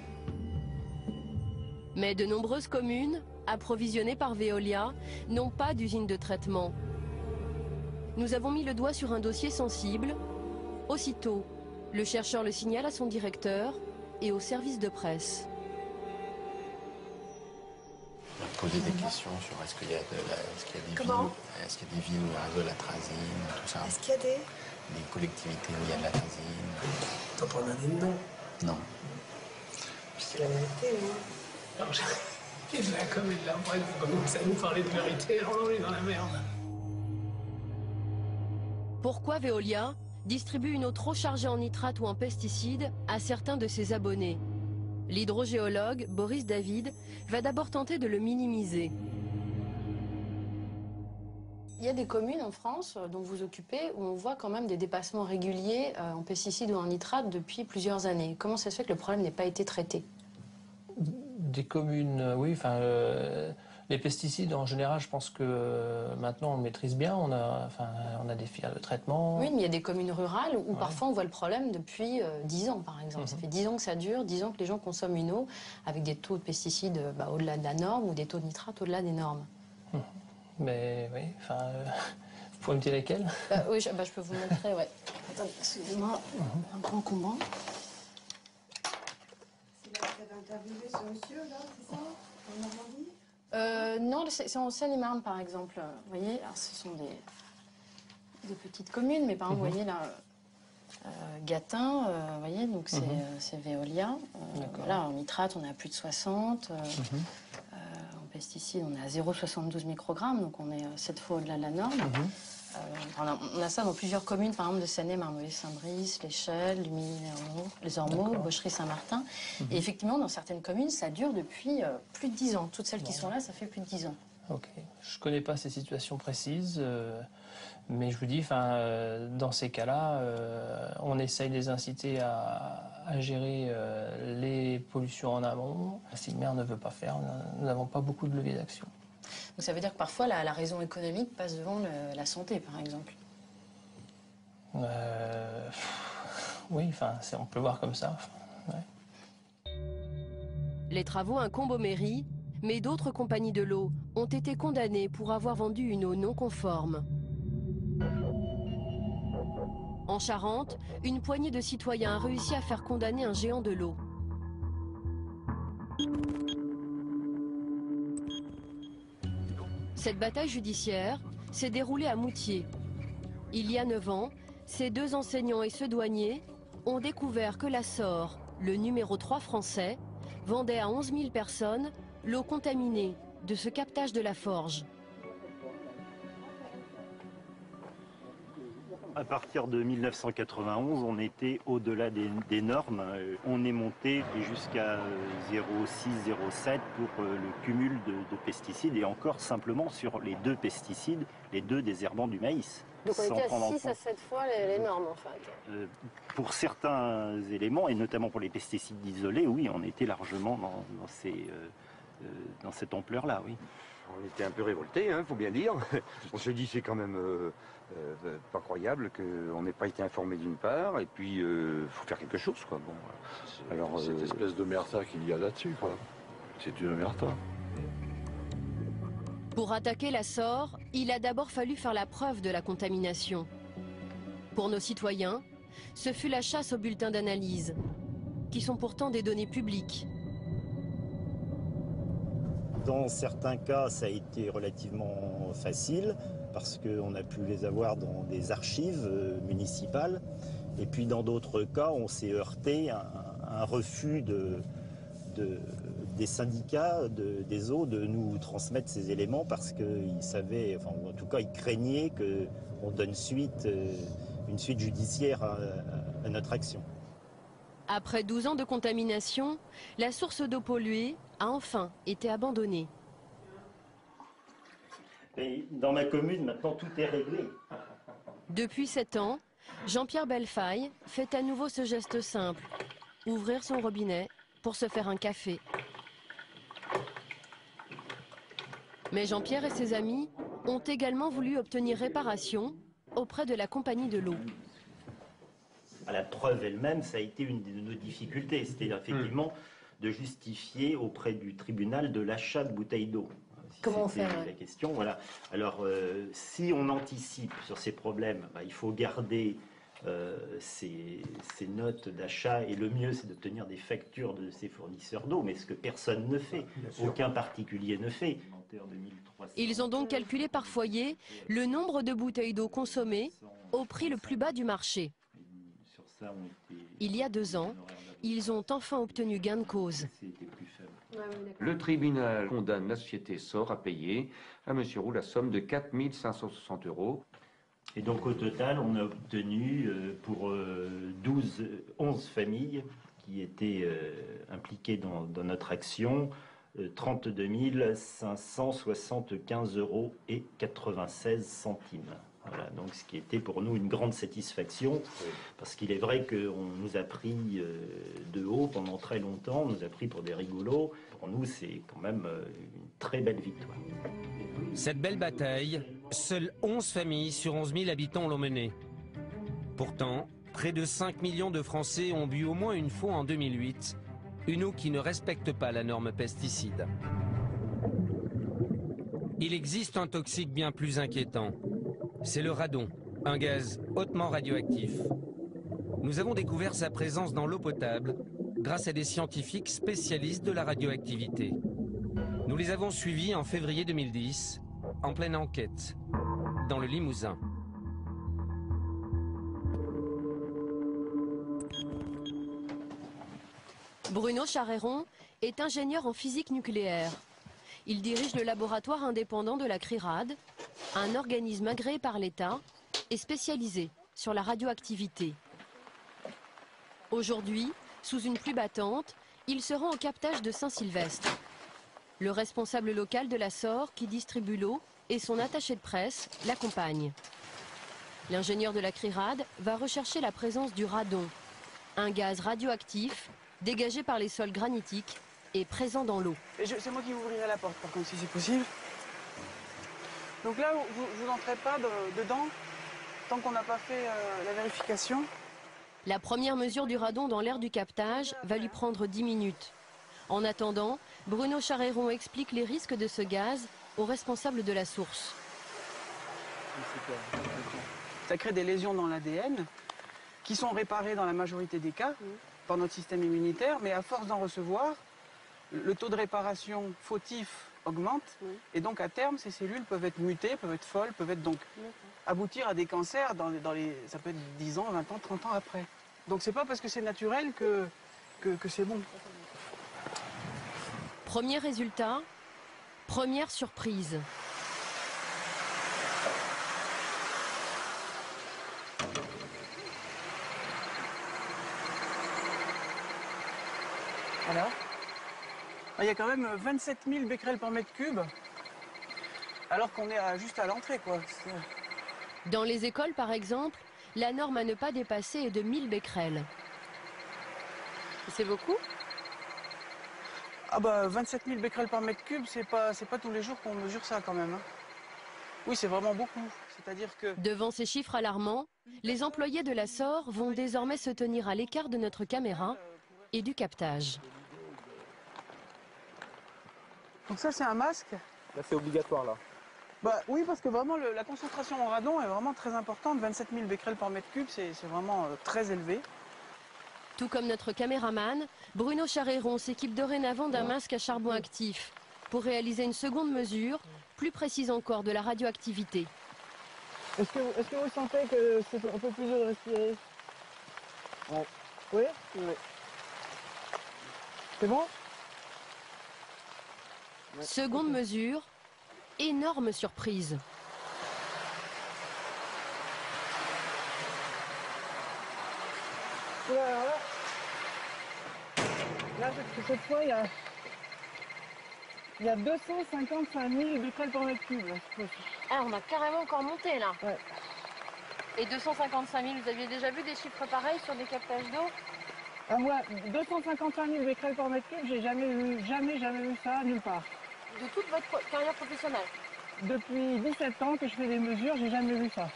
Speaker 8: Mais de nombreuses communes, approvisionnées par Veolia, n'ont pas d'usine de traitement. Nous avons mis le doigt sur un dossier sensible. Aussitôt, le chercheur le signale à son directeur et au service de presse.
Speaker 21: On va poser des questions sur est-ce qu'il y a des villes, est-ce qu'il y a des villes où il y a un réseau de l'atrazine, tout ça.
Speaker 22: Est-ce qu'il y a des
Speaker 21: collectivités où il y a de l'atrazine.
Speaker 22: T'en prends un nom?
Speaker 21: Non.
Speaker 22: C'est la vérité, oui.
Speaker 23: Alors, j'ai de la com et de la presse, vous commencez à nous parler de vérité, alors on est dans la merde.
Speaker 8: Pourquoi Veolia distribue une eau trop chargée en nitrate ou en pesticides à certains de ses abonnés? L'hydrogéologue Boris David va d'abord tenter de le minimiser.
Speaker 24: Il y a des communes en France dont vous occupez où on voit quand même des dépassements réguliers en pesticides ou en nitrates depuis plusieurs années. Comment ça se fait que le problème n'ait pas été traité?
Speaker 27: Des communes, oui, enfin, les pesticides en général, je pense que maintenant on le maîtrise bien, on a des filières de traitement.
Speaker 24: Oui, mais il y a des communes rurales où parfois on voit le problème depuis 10 ans par exemple. Ça fait 10 ans que ça dure, 10 ans que les gens consomment une eau avec des taux de pesticides au-delà de la norme ou des taux de nitrate au-delà des normes.
Speaker 27: Mais oui, enfin, vous pouvez me dire lesquels?
Speaker 24: Oui, je peux vous montrer, ouais. Attendez, excusez-moi, un grand combat.
Speaker 22: C'est là que tu avais interviewé ce monsieur, là, c'est ça? En Normandie?
Speaker 24: Non, c'est en Seine-et-Marne, par exemple. Vous voyez, alors, ce sont des petites communes, mais par exemple, vous voyez là, Gâtin, vous voyez, donc c'est Veolia. Voilà, en nitrate, on est à plus de 60. En pesticides, on est à 0,72 microgrammes, donc on est 7 fois au-delà de la norme. On a ça dans plusieurs communes, par exemple de Seine-et-Marne, Saint-Brice, l'Échelle, les Ormeaux, Bochery, Saint-Martin. Et effectivement, dans certaines communes, ça dure depuis plus de 10 ans. Toutes celles qui sont là, ça fait plus de 10 ans.
Speaker 27: Ok. Je ne connais pas ces situations précises, mais je vous dis, dans ces cas-là, on essaye de les inciter à gérer les pollutions en amont. Si le maire ne veut pas faire, nous n'avons pas beaucoup de levier d'action.
Speaker 24: Donc ça veut dire que parfois la raison économique passe devant la santé, par exemple.
Speaker 27: Oui, on peut voir comme ça. Ouais.
Speaker 8: Les travaux incombent aux mairies, mais d'autres compagnies de l'eau ont été condamnées pour avoir vendu une eau non conforme. En Charente, une poignée de citoyens a réussi à faire condamner un géant de l'eau. Cette bataille judiciaire s'est déroulée à Moutier. Il y a 9 ans, ces 2 enseignants et ce douanier ont découvert que la SOR, le numéro 3 français, vendait à 11 000 personnes l'eau contaminée de ce captage de la Forge.
Speaker 5: À partir de 1991, on était au-delà des normes. On est monté jusqu'à 0,6, 0,7 pour le cumul de pesticides et encore simplement sur les 2 pesticides, les 2 désherbants du maïs.
Speaker 24: Donc on était à 6 à 7 fois les normes en fait.
Speaker 5: Pour certains éléments, et notamment pour les pesticides isolés, oui, on était largement dans cette ampleur-là, oui.
Speaker 7: On était un peu révoltés, faut bien dire. On se dit c'est quand même pas croyable qu'on n'ait pas été informé d'une part, et puis faut faire quelque chose, quoi. Bon, alors
Speaker 9: cette espèce de merta qu'il y a là-dessus, quoi. C'est une merta.
Speaker 8: Pour attaquer la SOR, il a d'abord fallu faire la preuve de la contamination. Pour nos citoyens, ce fut la chasse aux bulletins d'analyse, qui sont pourtant des données publiques.
Speaker 12: Dans certains cas, ça a été relativement facile parce qu'on a pu les avoir dans des archives municipales. Et puis dans d'autres cas, on s'est heurté à un refus des syndicats des eaux de nous transmettre ces éléments parce qu'ils savaient, enfin en tout cas ils craignaient qu'on donne une suite judiciaire à notre action.
Speaker 8: Après 12 ans de contamination, la source d'eau polluée a enfin été abandonnée.
Speaker 5: Et dans ma commune, maintenant, tout est réglé.
Speaker 8: Depuis 7 ans, Jean-Pierre Bellefaille fait à nouveau ce geste simple, ouvrir son robinet pour se faire un café. Mais Jean-Pierre et ses amis ont également voulu obtenir réparation auprès de la compagnie de l'eau.
Speaker 5: La preuve elle-même, ça a été une de nos difficultés, c'est-à-dire effectivement de justifier auprès du tribunal de l'achat de bouteilles d'eau.
Speaker 24: Comment on fait
Speaker 5: la question, voilà. Alors, si on anticipe sur ces problèmes, il faut garder ces notes d'achat et le mieux, c'est d'obtenir des factures de ces fournisseurs d'eau, mais ce que personne ne fait, aucun particulier ne fait.
Speaker 8: Ils ont donc calculé par foyer le nombre de bouteilles d'eau consommées au prix le plus bas du marché. Il y a 2 ans, ils ont enfin obtenu gain de cause.
Speaker 15: Le tribunal condamne la société SOR à payer à M. Roux la somme de 4 560 €.
Speaker 5: Et donc au total, on a obtenu pour 11 familles qui étaient impliquées dans notre action 32 575 € et 96 centimes. Voilà, donc ce qui était pour nous une grande satisfaction, parce qu'il est vrai qu'on nous a pris de haut pendant très longtemps, on nous a pris pour des rigolos. Pour nous, c'est quand même une très belle victoire.
Speaker 25: Cette belle bataille, seules 11 familles sur 11 000 habitants l'ont menée. Pourtant, près de 5 millions de Français ont bu au moins une fois en 2008 une eau qui ne respecte pas la norme pesticide. Il existe un toxique bien plus inquiétant. C'est le radon, un gaz hautement radioactif. Nous avons découvert sa présence dans l'eau potable grâce à des scientifiques spécialistes de la radioactivité. Nous les avons suivis en février 2010, en pleine enquête, dans le Limousin.
Speaker 8: Bruno Charéron est ingénieur en physique nucléaire. Il dirige le laboratoire indépendant de la CRIRAD, un organisme agréé par l'État et spécialisé sur la radioactivité. Aujourd'hui, sous une pluie battante, il se rend au captage de Saint-Sylvestre. Le responsable local de la SOR, qui distribue l'eau, et son attaché de presse l'accompagnent. L'ingénieur de la CRIRAD va rechercher la présence du radon, un gaz radioactif dégagé par les sols granitiques et présent dans l'eau.
Speaker 2: C'est moi qui vous ouvrirai la porte, par contre, si c'est possible. Donc là, vous n'entrez pas dedans tant qu'on n'a pas fait la vérification.
Speaker 8: La première mesure du radon dans l'air du captage va lui prendre 10 minutes. En attendant, Bruno Charéron explique les risques de ce gaz aux responsables de la source.
Speaker 2: Ça crée des lésions dans l'ADN qui sont réparées dans la majorité des cas par notre système immunitaire, mais à force d'en recevoir, le taux de réparation fautif augmente et donc à terme ces cellules peuvent être mutées, peuvent être folles, peuvent être donc aboutir à des cancers ça peut être 10 ans, 20 ans, 30 ans après. Donc c'est pas parce que c'est naturel que c'est bon.
Speaker 8: Premier résultat, première surprise.
Speaker 2: Alors, il y a quand même 27 000 becquerels par mètre cube, alors qu'on est juste à l'entrée, quoi.
Speaker 8: Dans les écoles, par exemple, la norme à ne pas dépasser est de 1000 becquerels. C'est beaucoup ?
Speaker 2: Ah bah 27 000 becquerels par mètre cube, c'est pas tous les jours qu'on mesure ça quand même. Hein. Oui, c'est vraiment beaucoup. C'est-à-dire que...
Speaker 8: Devant ces chiffres alarmants, les employés de la SOR vont désormais se tenir à l'écart de notre caméra et du captage.
Speaker 2: Donc ça, c'est un masque.
Speaker 4: Là, c'est obligatoire, là.
Speaker 2: Bah oui, parce que vraiment, la concentration en radon est vraiment très importante. 27 000 becquerels par mètre cube, c'est vraiment très élevé.
Speaker 8: Tout comme notre caméraman, Bruno Charéron s'équipe dorénavant d'un masque à charbon actif pour réaliser une seconde mesure, plus précise encore, de la radioactivité.
Speaker 2: Est-ce que vous sentez que c'est un peu plus dur de respirer? Bon. Oui. C'est bon?
Speaker 8: Seconde mesure, énorme surprise.
Speaker 2: Là, cette fois, il y a 255 000 becquerels par mètre cube.
Speaker 11: Ah, on a carrément encore monté là.
Speaker 2: Ouais.
Speaker 11: Et 255 000, vous aviez déjà vu des chiffres pareils sur des captages d'eau?
Speaker 2: Ah, moi, 255 000 becquerels par mètre cube, j'ai jamais vu ça nulle part.
Speaker 11: De toute votre carrière professionnelle?
Speaker 2: Depuis 17 ans que je fais des mesures, j'ai jamais vu ça.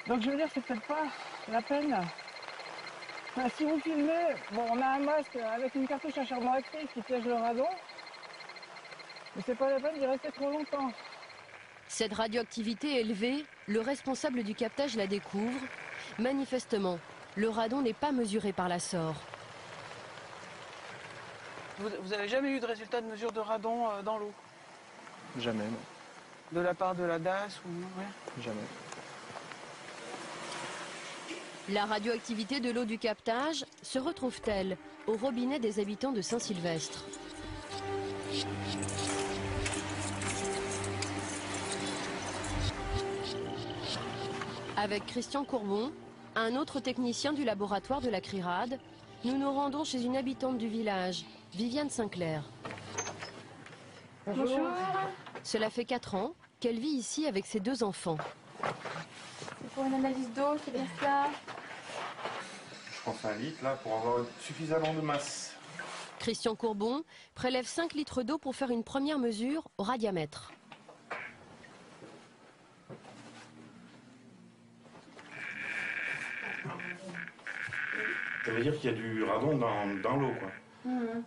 Speaker 2: Donc je veux dire, c'est peut-être pas la peine. Enfin, si vous filmez, bon, on a un masque avec une cartouche à charbon actif qui piège le radon, mais c'est pas la peine d'y rester trop longtemps.
Speaker 8: Cette radioactivité élevée, le responsable du captage la découvre. Manifestement, le radon n'est pas mesuré par la SOR.
Speaker 2: Vous avez jamais eu de résultat de mesure de radon dans l'eau?
Speaker 4: Jamais, non.
Speaker 2: De la part de la DAS ou non? Ouais.
Speaker 4: Jamais.
Speaker 8: La radioactivité de l'eau du captage se retrouve-t-elle au robinet des habitants de Saint-Sylvestre? Avec Christian Courbon, un autre technicien du laboratoire de la CRIRAD, nous nous rendons chez une habitante du village, Viviane Sinclair.
Speaker 3: Bonjour.
Speaker 8: Cela fait 4 ans qu'elle vit ici avec ses 2 enfants.
Speaker 3: C'est pour une analyse d'eau, c'est bien ça?
Speaker 9: Je pense à 1 litre là pour avoir suffisamment de masse.
Speaker 8: Christian Courbon prélève 5 litres d'eau pour faire une première mesure au radiamètre.
Speaker 9: Ça veut dire qu'il y a du radon dans l'eau, quoi.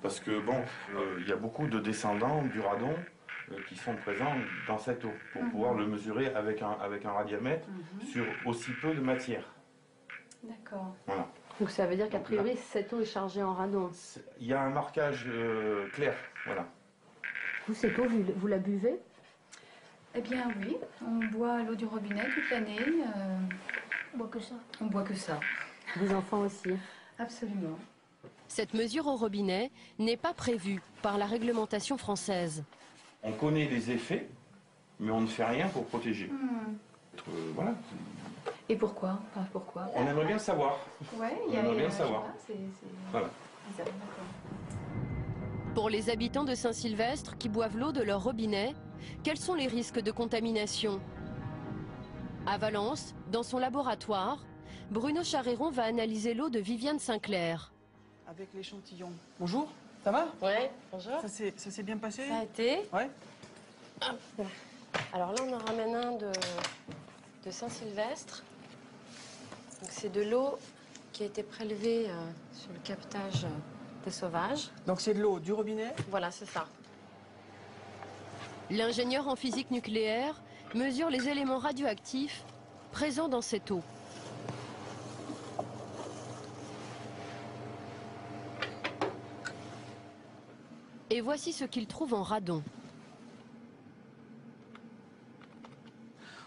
Speaker 9: Parce que bon, il y a beaucoup de descendants du radon qui sont présents dans cette eau pour pouvoir le mesurer avec un radiamètre sur aussi peu de matière.
Speaker 11: D'accord.
Speaker 9: Voilà.
Speaker 11: Donc ça veut dire qu'a priori cette eau est chargée en radon.
Speaker 9: Il y a un marquage clair, voilà.
Speaker 11: Vous, cette eau, vous la buvez?
Speaker 13: Eh bien oui, on boit l'eau du robinet toute l'année. On boit que ça. On boit que ça.
Speaker 11: Les enfants aussi?
Speaker 13: Absolument.
Speaker 8: Cette mesure au robinet n'est pas prévue par la réglementation française.
Speaker 9: On connaît les effets, mais on ne fait rien pour protéger. Voilà.
Speaker 13: Et pourquoi? Enfin, pourquoi?
Speaker 9: On aimerait bien savoir.
Speaker 13: Ouais,
Speaker 9: on aimerait bien savoir. Voilà.
Speaker 8: Pour les habitants de Saint-Sylvestre qui boivent l'eau de leur robinet, quels sont les risques de contamination? À Valence, dans son laboratoire, Bruno Charéron va analyser l'eau de Viviane Sinclair.
Speaker 2: Avec l'échantillon. Bonjour, ça va?
Speaker 1: Ouais, bonjour.
Speaker 2: Ça s'est bien passé?
Speaker 1: Ça a été.
Speaker 2: Ouais.
Speaker 1: Hop. Alors là, on en ramène un de Saint-Sylvestre. C'est de l'eau qui a été prélevée sur le captage des sauvages.
Speaker 2: Donc c'est de l'eau du robinet?
Speaker 1: Voilà, c'est ça.
Speaker 8: L'ingénieur en physique nucléaire mesure les éléments radioactifs présents dans cette eau. Et voici ce qu'il trouve en radon.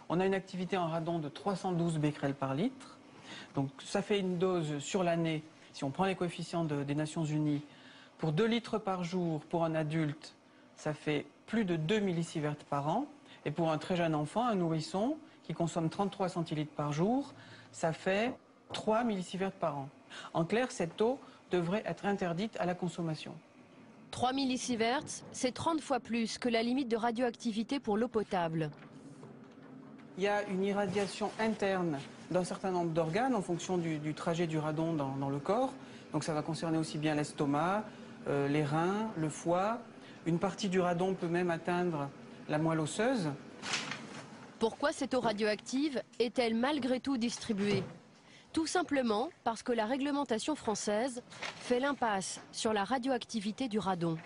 Speaker 2: On a une activité en radon de 312 becquerels par litre. Donc ça fait une dose sur l'année, si on prend les coefficients des Nations Unies, pour 2 litres par jour pour un adulte, ça fait plus de 2 millisieverts par an. Et pour un très jeune enfant, un nourrisson, qui consomme 33 centilitres par jour, ça fait 3 millisieverts par an. En clair, cette eau devrait être interdite à la consommation.
Speaker 8: 3 millisieverts, c'est 30 fois plus que la limite de radioactivité pour l'eau potable.
Speaker 2: Il y a une irradiation interne d'un certain nombre d'organes en fonction du trajet du radon dans le corps. Donc ça va concerner aussi bien l'estomac, les reins, le foie. Une partie du radon peut même atteindre la moelle osseuse.
Speaker 8: Pourquoi cette eau radioactive est-elle malgré tout distribuée? Tout simplement parce que la réglementation française fait l'impasse sur la radioactivité du radon.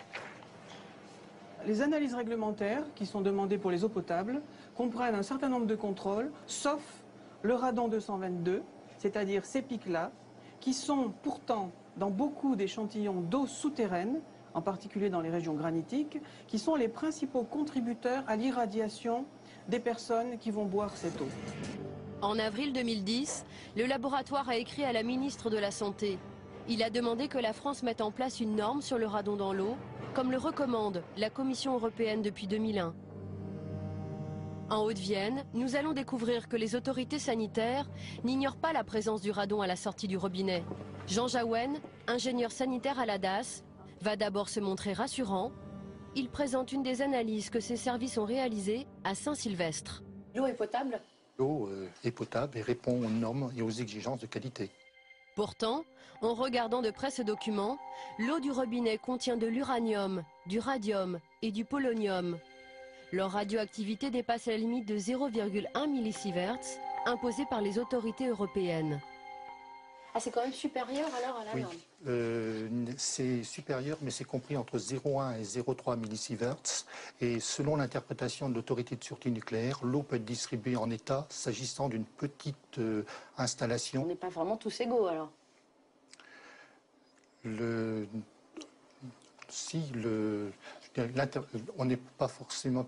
Speaker 2: Les analyses réglementaires qui sont demandées pour les eaux potables comprennent un certain nombre de contrôles, sauf le radon 222, c'est-à-dire ces pics-là, qui sont pourtant dans beaucoup d'échantillons d'eau souterraine, en particulier dans les régions granitiques, qui sont les principaux contributeurs à l'irradiation des personnes qui vont boire cette eau.
Speaker 8: En avril 2010, le laboratoire a écrit à la ministre de la Santé. Il a demandé que la France mette en place une norme sur le radon dans l'eau, comme le recommande la Commission européenne depuis 2001. En Haute-Vienne, nous allons découvrir que les autorités sanitaires n'ignorent pas la présence du radon à la sortie du robinet. Jean Jaouen, ingénieur sanitaire à la DAS, va d'abord se montrer rassurant. Il présente une des analyses que ses services ont réalisées à Saint-Sylvestre.
Speaker 24: L'eau est potable?
Speaker 14: L'eau est potable et répond aux normes et aux exigences de qualité.
Speaker 8: Pourtant, en regardant de près ce document, l'eau du robinet contient de l'uranium, du radium et du polonium. Leur radioactivité dépasse la limite de 0,1 millisieverts imposée par les autorités européennes.
Speaker 24: Ah, c'est quand même supérieur alors à la norme?
Speaker 14: C'est supérieur, mais c'est compris entre 0,1 et 0,3 millisieverts. Et selon l'interprétation de l'autorité de sûreté nucléaire, l'eau peut être distribuée en état s'agissant d'une petite installation.
Speaker 24: On n'est pas vraiment tous égaux alors?
Speaker 14: On n'est pas forcément...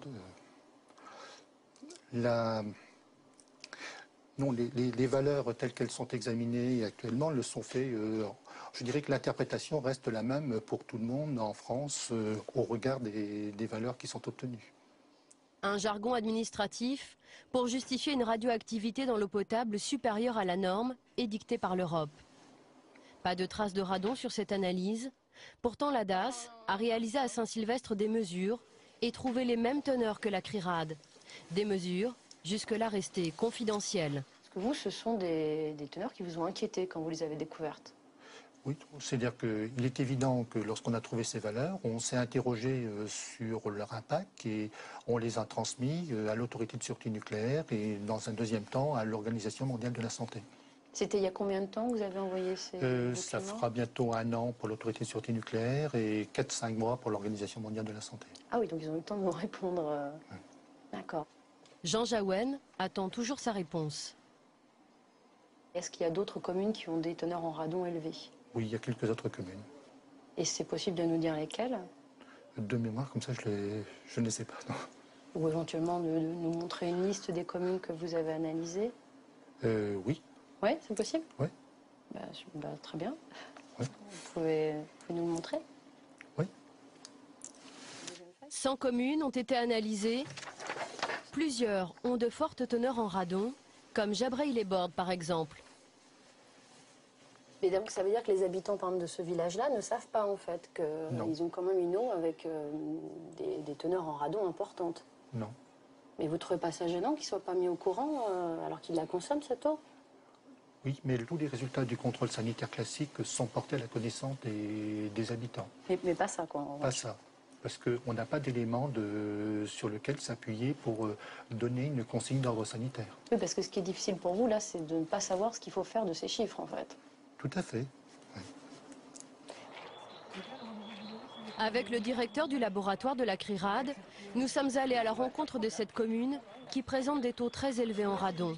Speaker 14: Non, les valeurs telles qu'elles sont examinées actuellement le sont faites. Je dirais que l'interprétation reste la même pour tout le monde en France au regard des valeurs qui sont obtenues.
Speaker 8: Un jargon administratif pour justifier une radioactivité dans l'eau potable supérieure à la norme édictée par l'Europe. Pas de traces de radon sur cette analyse. Pourtant, la DAS a réalisé à Saint-Sylvestre des mesures et trouvé les mêmes teneurs que la CRIRAD. Des mesures jusque-là restées confidentielles.
Speaker 24: Est-ce que vous, ce sont des teneurs qui vous ont inquiété quand vous les avez découvertes?
Speaker 14: Oui, c'est-à-dire qu'il est évident que lorsqu'on a trouvé ces valeurs, on s'est interrogé sur leur impact et on les a transmis à l'autorité de sûreté nucléaire et dans un deuxième temps à l'Organisation mondiale de la santé.
Speaker 24: C'était il y a combien de temps que vous avez envoyé ces documents?
Speaker 14: Ça fera bientôt 1 an pour l'autorité de sûreté nucléaire et 4-5 mois pour l'Organisation mondiale de la santé.
Speaker 24: Ah oui, donc ils ont eu le temps de vous répondre. D'accord.
Speaker 8: Jean Jaouen attend toujours sa réponse.
Speaker 24: Est-ce qu'il y a d'autres communes qui ont des teneurs en radon élevés?
Speaker 14: Oui, il y a quelques autres communes.
Speaker 24: Et c'est possible de nous dire lesquelles?
Speaker 14: De mémoire, comme ça, je ne les sais pas. Non.
Speaker 24: Ou éventuellement de nous montrer une liste des communes que vous avez analysées?
Speaker 14: Oui.
Speaker 24: Oui, c'est possible?
Speaker 14: Oui.
Speaker 24: Très bien.
Speaker 14: Oui.
Speaker 24: Vous pouvez nous le montrer?
Speaker 8: 100 communes ont été analysées. Plusieurs ont de fortes teneurs en radon, comme Jabrail-les-Bordes par exemple.
Speaker 24: Et donc ça veut dire que les habitants par exemple, de ce village-là ne savent pas en fait qu'ils ont quand même une eau avec des teneurs en radon importantes.
Speaker 14: Non.
Speaker 24: Mais vous ne trouvez pas ça gênant qu'ils ne soient pas mis au courant alors qu'ils la consomment cette eau?
Speaker 14: Oui, mais tous les résultats du contrôle sanitaire classique sont portés à la connaissance des habitants.
Speaker 24: Mais pas ça quoi.
Speaker 14: Pas ça. Parce qu'on n'a pas d'éléments sur lequel s'appuyer pour donner une consigne d'ordre sanitaire.
Speaker 24: Oui, parce que ce qui est difficile pour vous là, c'est de ne pas savoir ce qu'il faut faire de ces chiffres en fait.
Speaker 14: Tout à fait. Oui.
Speaker 8: Avec le directeur du laboratoire de la CRIRAD, nous sommes allés à la rencontre de cette commune qui présente des taux très élevés en radon.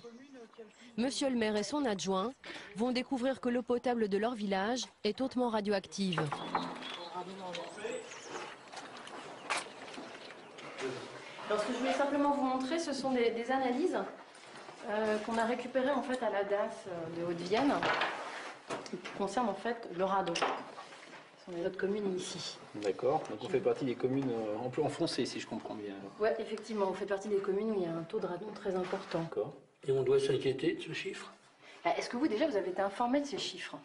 Speaker 8: Monsieur le maire et son adjoint vont découvrir que l'eau potable de leur village est hautement radioactive.
Speaker 24: Alors ce que je voulais simplement vous montrer, ce sont des analyses qu'on a récupérées en fait à la DAS de Haute-Vienne, qui concernent en fait le radon. Ce sont des autres communes ici.
Speaker 4: D'accord, donc on fait partie des communes en plus enfoncées, si je comprends bien.
Speaker 24: Oui, effectivement, on fait partie des communes où il y a un taux de radon très important.
Speaker 4: D'accord. Et on doit s'inquiéter de ce chiffre?
Speaker 24: Est-ce que vous déjà vous avez été informé de ces chiffres?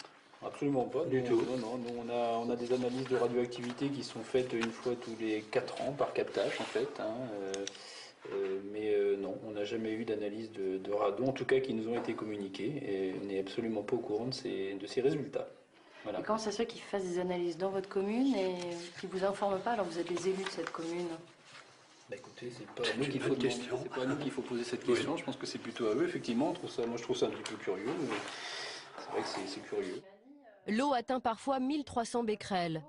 Speaker 4: Absolument pas, du tout. Non, nous on a des analyses de radioactivité qui sont faites une fois tous les 4 ans par captage en fait. Mais non, on n'a jamais eu d'analyse de radon, en tout cas qui nous ont été communiquées, et on n'est absolument pas au courant de ces résultats. Voilà.
Speaker 24: Et comment ça se fait qu'ils fassent des analyses dans votre commune et qu'ils ne vous informent pas alors que vous êtes les élus de cette commune?
Speaker 4: Bah écoutez, c'est pas à nous qu'il faut c'est pas à nous qu'il faut poser cette question. Je pense que c'est plutôt à eux, effectivement. Moi je trouve ça un petit peu curieux. C'est vrai que c'est curieux.
Speaker 8: L'eau atteint parfois 1300 becquerels.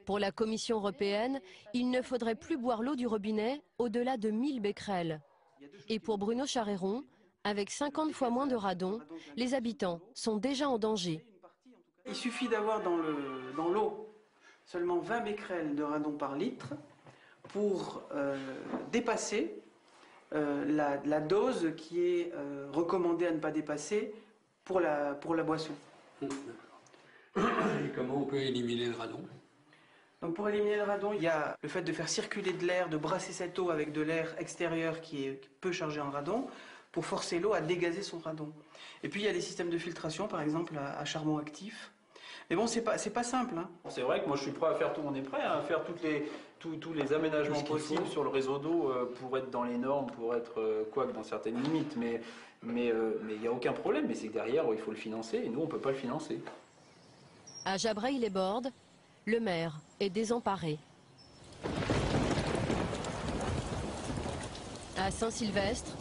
Speaker 8: Pour la Commission européenne, il ne faudrait plus boire l'eau du robinet au-delà de 1000 becquerels. Et pour Bruno Charéron, avec 50 fois moins de radon, les habitants sont déjà en danger.
Speaker 2: Il suffit d'avoir dans l'eau seulement 20 becquerels de radon par litre pour dépasser la dose qui est recommandée à ne pas dépasser pour la boisson.
Speaker 23: Et comment on peut éliminer le radon?
Speaker 2: Donc pour éliminer le radon, il y a le fait de faire circuler de l'air, de brasser cette eau avec de l'air extérieur qui est peu chargé en radon, pour forcer l'eau à dégazer son radon. Et puis il y a des systèmes de filtration, par exemple à charbon actif. Mais bon, c'est pas simple. Hein.
Speaker 4: C'est vrai que moi je suis prêt à faire tout, on est prêt à faire tous les aménagements possibles sur le réseau d'eau pour être dans les normes, pour être quoique dans certaines limites. Mais il n'y a aucun problème, mais c'est que derrière il faut le financer et nous on ne peut pas le financer.
Speaker 8: À Jabrail-les-Bordes, le maire est désemparé. À Saint-Sylvestre,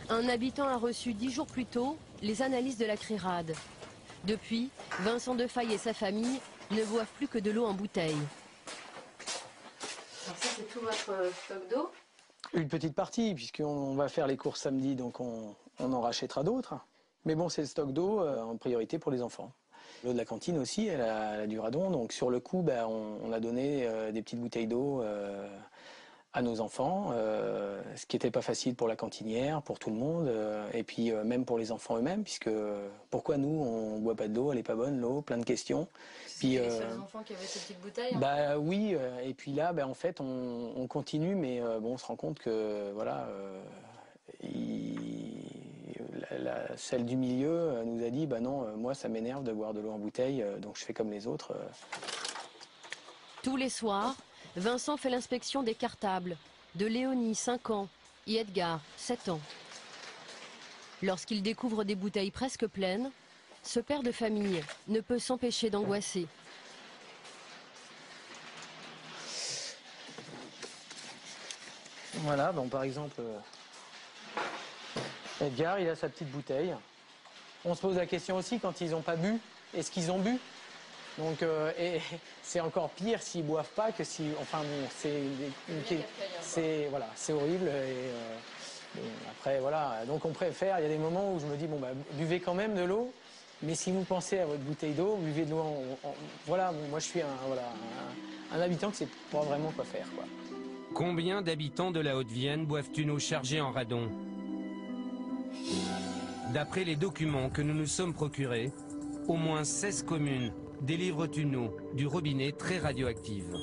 Speaker 8: un habitant a reçu 10 jours plus tôt les analyses de la CRIRAD. Depuis, Vincent Defaille et sa famille ne boivent plus que de l'eau en bouteille.
Speaker 24: Alors ça, c'est tout votre stock d'eau?
Speaker 6: Une petite partie, puisqu'on va faire les courses samedi, donc on en rachètera d'autres. Mais bon, c'est le stock d'eau en priorité pour les enfants. L'eau de la cantine aussi, elle a du radon, donc sur le coup, on a donné des petites bouteilles d'eau à nos enfants, ce qui n'était pas facile pour la cantinière, pour tout le monde, et puis même pour les enfants eux-mêmes, puisque pourquoi nous, on ne boit pas de l'eau, elle n'est pas bonne l'eau, plein de questions.
Speaker 24: C'est les seuls enfants qui avaient ces petites bouteilles?
Speaker 6: Bah oui, et puis là, en fait, on continue, mais bon, on se rend compte que, voilà, celle du milieu nous a dit, bah non, moi ça m'énerve de boire de l'eau en bouteille, donc je fais comme les autres.
Speaker 8: Tous les soirs, Vincent fait l'inspection des cartables de Léonie, 5 ans, et Edgar, 7 ans. Lorsqu'il découvre des bouteilles presque pleines, ce père de famille ne peut s'empêcher d'angoisser.
Speaker 6: Voilà, bon, par exemple, Edgar, il a sa petite bouteille. On se pose la question aussi, quand ils n'ont pas bu, est-ce qu'ils ont bu? Donc, et c'est encore pire s'ils boivent pas que si, enfin bon, c'est horrible. Et, bon, après, voilà, donc on préfère, il y a des moments où je me dis, bon, buvez quand même de l'eau, mais si vous pensez à votre bouteille d'eau, buvez de l'eau voilà, bon, moi je suis un habitant que c'est pas vraiment quoi faire, quoi.
Speaker 25: Combien d'habitants de la Haute-Vienne boivent une eau chargée en radon? D'après les documents que nous nous sommes procurés, au moins 16 communes délivrent une eau du robinet très radioactive.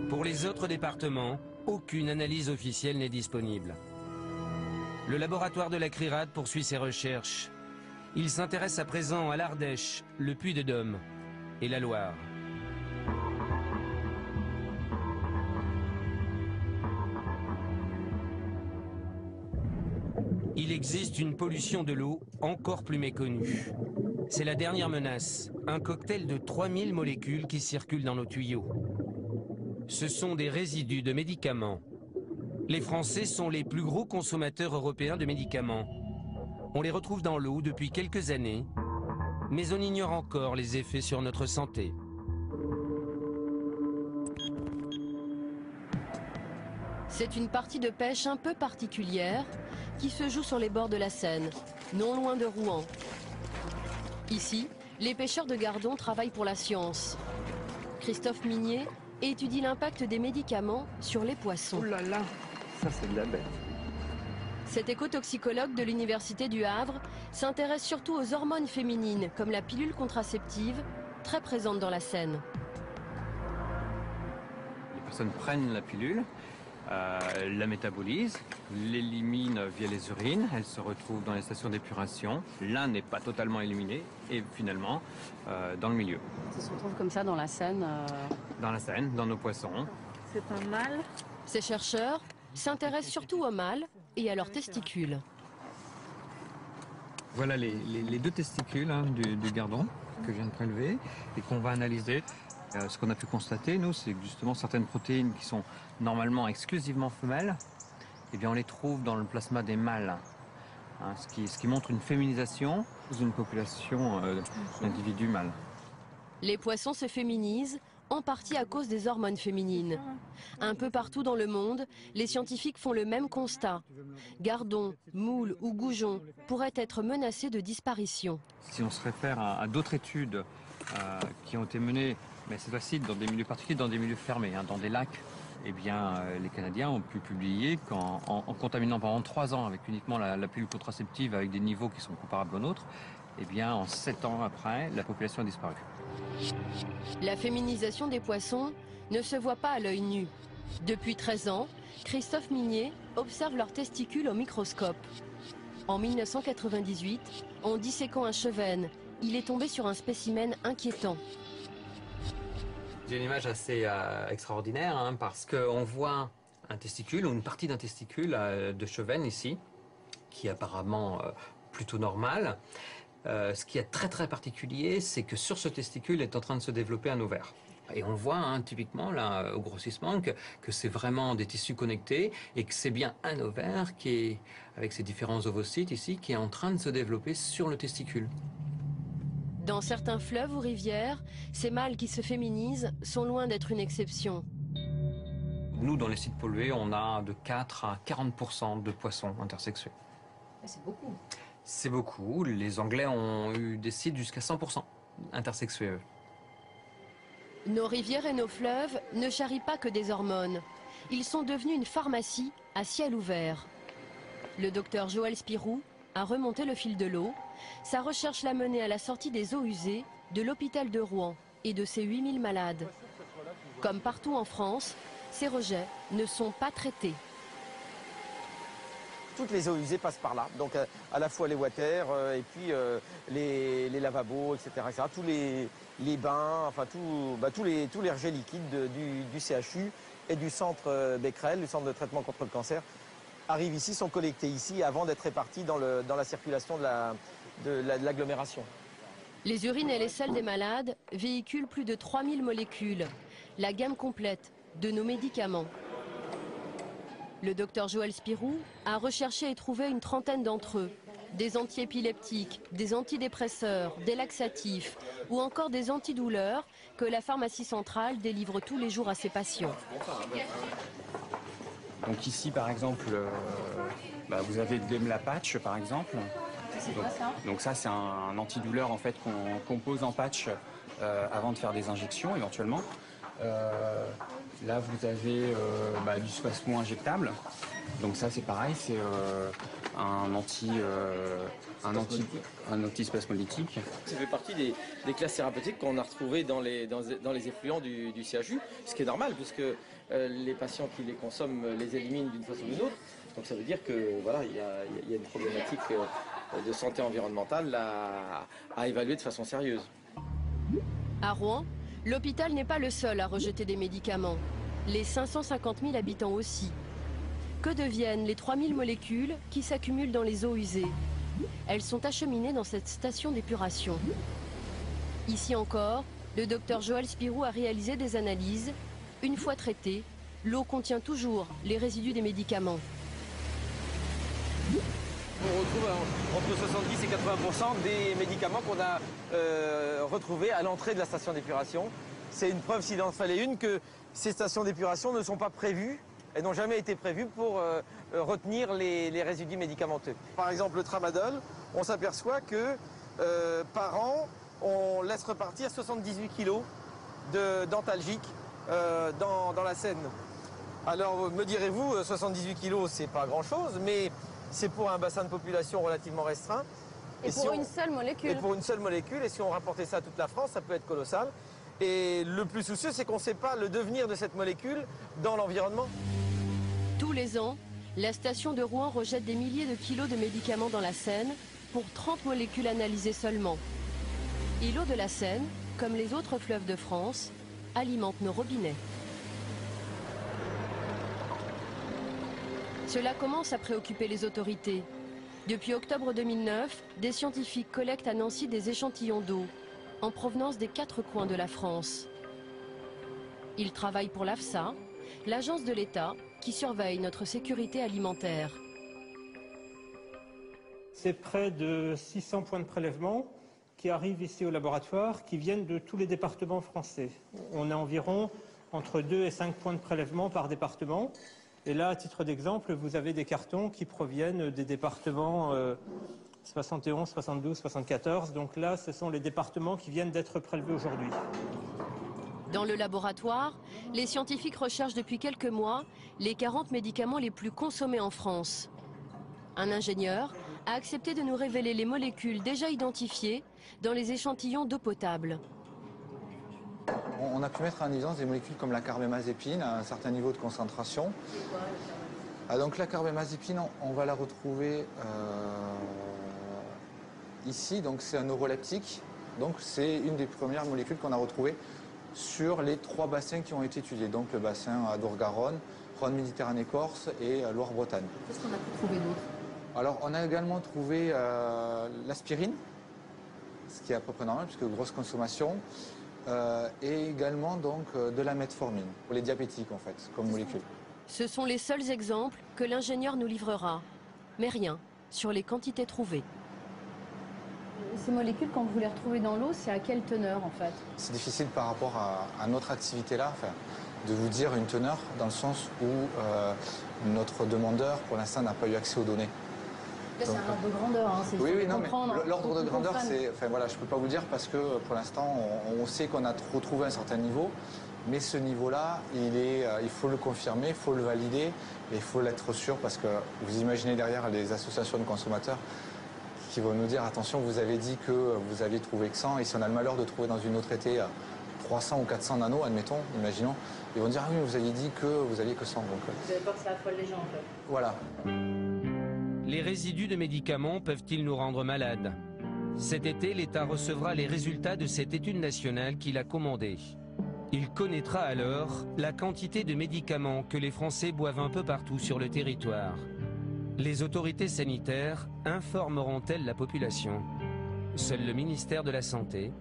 Speaker 25: Pour les autres départements, aucune analyse officielle n'est disponible. Le laboratoire de la CRIRAD poursuit ses recherches. Il s'intéresse à présent à l'Ardèche, le Puy-de-Dôme et la Loire. Il existe une pollution de l'eau encore plus méconnue. C'est la dernière menace, un cocktail de 3000 molécules qui circulent dans nos tuyaux. Ce sont des résidus de médicaments. Les Français sont les plus gros consommateurs européens de médicaments. On les retrouve dans l'eau depuis quelques années, mais on ignore encore les effets sur notre santé.
Speaker 8: C'est une partie de pêche un peu particulière qui se joue sur les bords de la Seine, non loin de Rouen. Ici, les pêcheurs de Gardon travaillent pour la science. Christophe Minier étudie l'impact des médicaments sur les poissons.
Speaker 2: Oh là là, ça c'est de la bête.
Speaker 8: Cet écotoxicologue de l'Université du Havre s'intéresse surtout aux hormones féminines, comme la pilule contraceptive, très présente dans la Seine.
Speaker 10: Les personnes prennent la pilule, la métabolisent, l'éliminent via les urines, elle se retrouve dans les stations d'épuration. L'un n'est pas totalement éliminé et finalement dans le milieu.
Speaker 24: Ça se retrouve comme ça dans la Seine
Speaker 10: Dans la Seine, dans nos poissons.
Speaker 24: C'est un mâle.
Speaker 8: Ces chercheurs s'intéressent surtout aux mâles et à leurs testicules.
Speaker 10: Voilà les deux testicules du gardon que je viens de prélever et qu'on va analyser. Ce qu'on a pu constater, nous, c'est que justement certaines protéines qui sont normalement exclusivement femelles, eh bien on les trouve dans le plasma des mâles. Hein, ce qui montre une féminisation d'une population d'individus mâles.
Speaker 8: Les poissons se féminisent, en partie à cause des hormones féminines. Un peu partout dans le monde, les scientifiques font le même constat. Gardons, moules ou goujons pourraient être menacés de disparition.
Speaker 10: Si on se réfère à d'autres études qui ont été menées, mais cette fois-ci dans des milieux particuliers, dans des milieux fermés, dans des lacs, eh bien, les Canadiens ont pu publier qu'en contaminant pendant 3 ans avec uniquement la pilule contraceptive avec des niveaux qui sont comparables aux nôtres, eh bien, en 7 ans après, la population a disparu.
Speaker 8: La féminisation des poissons ne se voit pas à l'œil nu. Depuis 13 ans, Christophe Minier observe leurs testicules au microscope. En 1998, en disséquant un chevenne, il est tombé sur un spécimen inquiétant.
Speaker 10: J'ai une image assez extraordinaire parce qu'on voit un testicule ou une partie d'un testicule de chevenne ici, qui est apparemment plutôt normal. Ce qui est très très particulier, c'est que sur ce testicule est en train de se développer un ovaire. Et on voit typiquement là, au grossissement que c'est vraiment des tissus connectés et que c'est bien un ovaire qui est, avec ses différents ovocytes ici, qui est en train de se développer sur le testicule.
Speaker 8: Dans certains fleuves ou rivières, ces mâles qui se féminisent sont loin d'être une exception.
Speaker 10: Nous, dans les sites pollués, on a de 4 à 40% de poissons intersexués.
Speaker 24: C'est beaucoup.
Speaker 10: C'est beaucoup. Les Anglais ont eu des sites jusqu'à 100% intersexués.
Speaker 8: Nos rivières et nos fleuves ne charrient pas que des hormones. Ils sont devenus une pharmacie à ciel ouvert. Le docteur Joël Spirou a remonté le fil de l'eau. Sa recherche l'a mené à la sortie des eaux usées de l'hôpital de Rouen et de ses 8000 malades. Comme partout en France, ces rejets ne sont pas traités.
Speaker 16: Toutes les eaux usées passent par là, donc à la fois les water et puis les lavabos, etc. Tous les bains, enfin tous les rejets liquides du CHU et du centre Becquerel, du centre de traitement contre le cancer, arrivent ici, sont collectés ici avant d'être répartis dans la circulation de l'agglomération.
Speaker 8: Les urines et les selles des malades véhiculent plus de 3000 molécules, la gamme complète de nos médicaments. Le docteur Joël Spirou a recherché et trouvé une trentaine d'entre eux. Des antiépileptiques, des antidépresseurs, des laxatifs ou encore des antidouleurs que la pharmacie centrale délivre tous les jours à ses patients.
Speaker 17: Donc ici par exemple, vous avez le Demla patch par exemple.
Speaker 24: C'est quoi ça?
Speaker 17: Donc ça c'est un antidouleur en fait qu'on pose en patch avant de faire des injections éventuellement. Là vous avez du spasmo injectable. Donc ça c'est pareil, c'est un antispasmolytique.
Speaker 16: Ça fait partie des classes thérapeutiques qu'on a retrouvées dans les effluents du CHU, ce qui est normal puisque les patients qui les consomment les éliminent d'une façon ou d'une autre. Donc ça veut dire que voilà, il y a une problématique de santé environnementale à évaluer de façon sérieuse.
Speaker 8: À Rouen, l'hôpital n'est pas le seul à rejeter des médicaments. Les 550 000 habitants aussi. Que deviennent les 3000 molécules qui s'accumulent dans les eaux usées? Elles sont acheminées dans cette station d'épuration. Ici encore, le docteur Joël Spirou a réalisé des analyses. Une fois traitée, l'eau contient toujours les résidus des médicaments.
Speaker 16: On retrouve entre 70 et 80% des médicaments qu'on a retrouvés à l'entrée de la station d'épuration. C'est une preuve, s'il en fallait une, que ces stations d'épuration ne sont pas prévues, elles n'ont jamais été prévues pour retenir les résidus médicamenteux. Par exemple, le tramadol, on s'aperçoit que par an, on laisse repartir 78 kilos d'antalgiques dans la Seine. Alors, me direz-vous, 78 kilos, c'est pas grand-chose, mais c'est pour un bassin de population relativement restreint.
Speaker 24: Et pour une seule molécule.
Speaker 16: Et pour une seule molécule, et si on rapportait ça à toute la France, ça peut être colossal. Et le plus soucieux, c'est qu'on ne sait pas le devenir de cette molécule dans l'environnement.
Speaker 8: Tous les ans, la station de Rouen rejette des milliers de kilos de médicaments dans la Seine pour 30 molécules analysées seulement. Et l'eau de la Seine, comme les autres fleuves de France, alimente nos robinets. Cela commence à préoccuper les autorités. Depuis octobre 2009, des scientifiques collectent à Nancy des échantillons d'eau en provenance des 4 coins de la France. Ils travaillent pour l'AFSA, l'agence de l'État qui surveille notre sécurité alimentaire.
Speaker 18: C'est près de 600 points de prélèvement qui arrivent ici au laboratoire, qui viennent de tous les départements français. On a environ entre 2 et 5 points de prélèvement par département. Et là, à titre d'exemple, vous avez des cartons qui proviennent des départements 71, 72, 74. Donc là, ce sont les départements qui viennent d'être prélevés aujourd'hui.
Speaker 8: Dans le laboratoire, les scientifiques recherchent depuis quelques mois les 40 médicaments les plus consommés en France. Un ingénieur a accepté de nous révéler les molécules déjà identifiées dans les échantillons d'eau potable.
Speaker 19: On a pu mettre en évidence des molécules comme la carbamazépine à un certain niveau de concentration. Donc la carbamazépine, on va la retrouver ici, donc c'est un neuroleptique. Donc c'est une des premières molécules qu'on a retrouvées sur les 3 bassins qui ont été étudiés. Donc le bassin Adour-Garonne, Rhône-Méditerranée-Corse et Loire-Bretagne.
Speaker 24: Qu'est-ce qu'on a pu trouver d'autre?
Speaker 19: Alors on a également trouvé l'aspirine, ce qui est à peu près normal puisque grosse consommation. Et également donc de la metformine, pour les diabétiques en fait, comme molécule.
Speaker 8: Ce sont les seuls exemples que l'ingénieur nous livrera, mais rien sur les quantités trouvées.
Speaker 24: Ces molécules, quand vous les retrouvez dans l'eau, c'est à quelle teneur en fait?
Speaker 19: C'est difficile par rapport à notre activité là, enfin, de vous dire une teneur dans le sens où notre demandeur pour l'instant n'a pas eu accès aux données.
Speaker 24: C'est un ordre de grandeur, hein, c'est
Speaker 19: oui, non, mais l'ordre de grandeur, c'est, enfin voilà, je peux pas vous dire parce que pour l'instant, on sait qu'on a retrouvé un certain niveau, mais ce niveau-là, il faut le confirmer, il faut le valider, et il faut l'être sûr parce que vous imaginez derrière les associations de consommateurs qui vont nous dire attention, vous avez dit que vous aviez trouvé que 100, et si on a le malheur de trouver dans une autre traitée 300 ou 400 nanos, admettons, imaginons, ils vont dire ah oui, vous aviez dit que vous aviez que 100. Donc,
Speaker 24: vous avez peur que ça affole les gens en fait.
Speaker 19: Voilà.
Speaker 25: Les résidus de médicaments peuvent-ils nous rendre malades? Cet été, l'État recevra les résultats de cette étude nationale qu'il a commandée. Il connaîtra alors la quantité de médicaments que les Français boivent un peu partout sur le territoire. Les autorités sanitaires informeront-elles la population? Seul le ministère de la Santé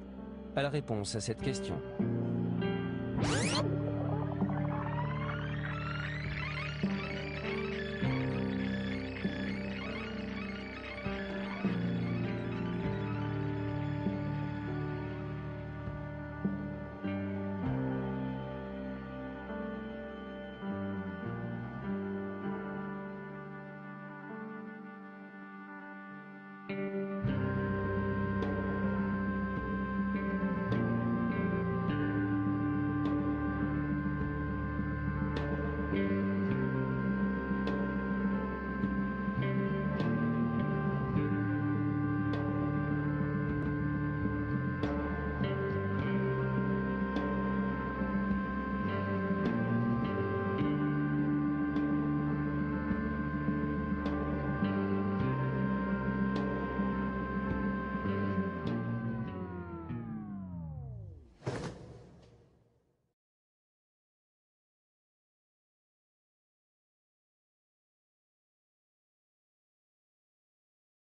Speaker 25: a la réponse à cette question.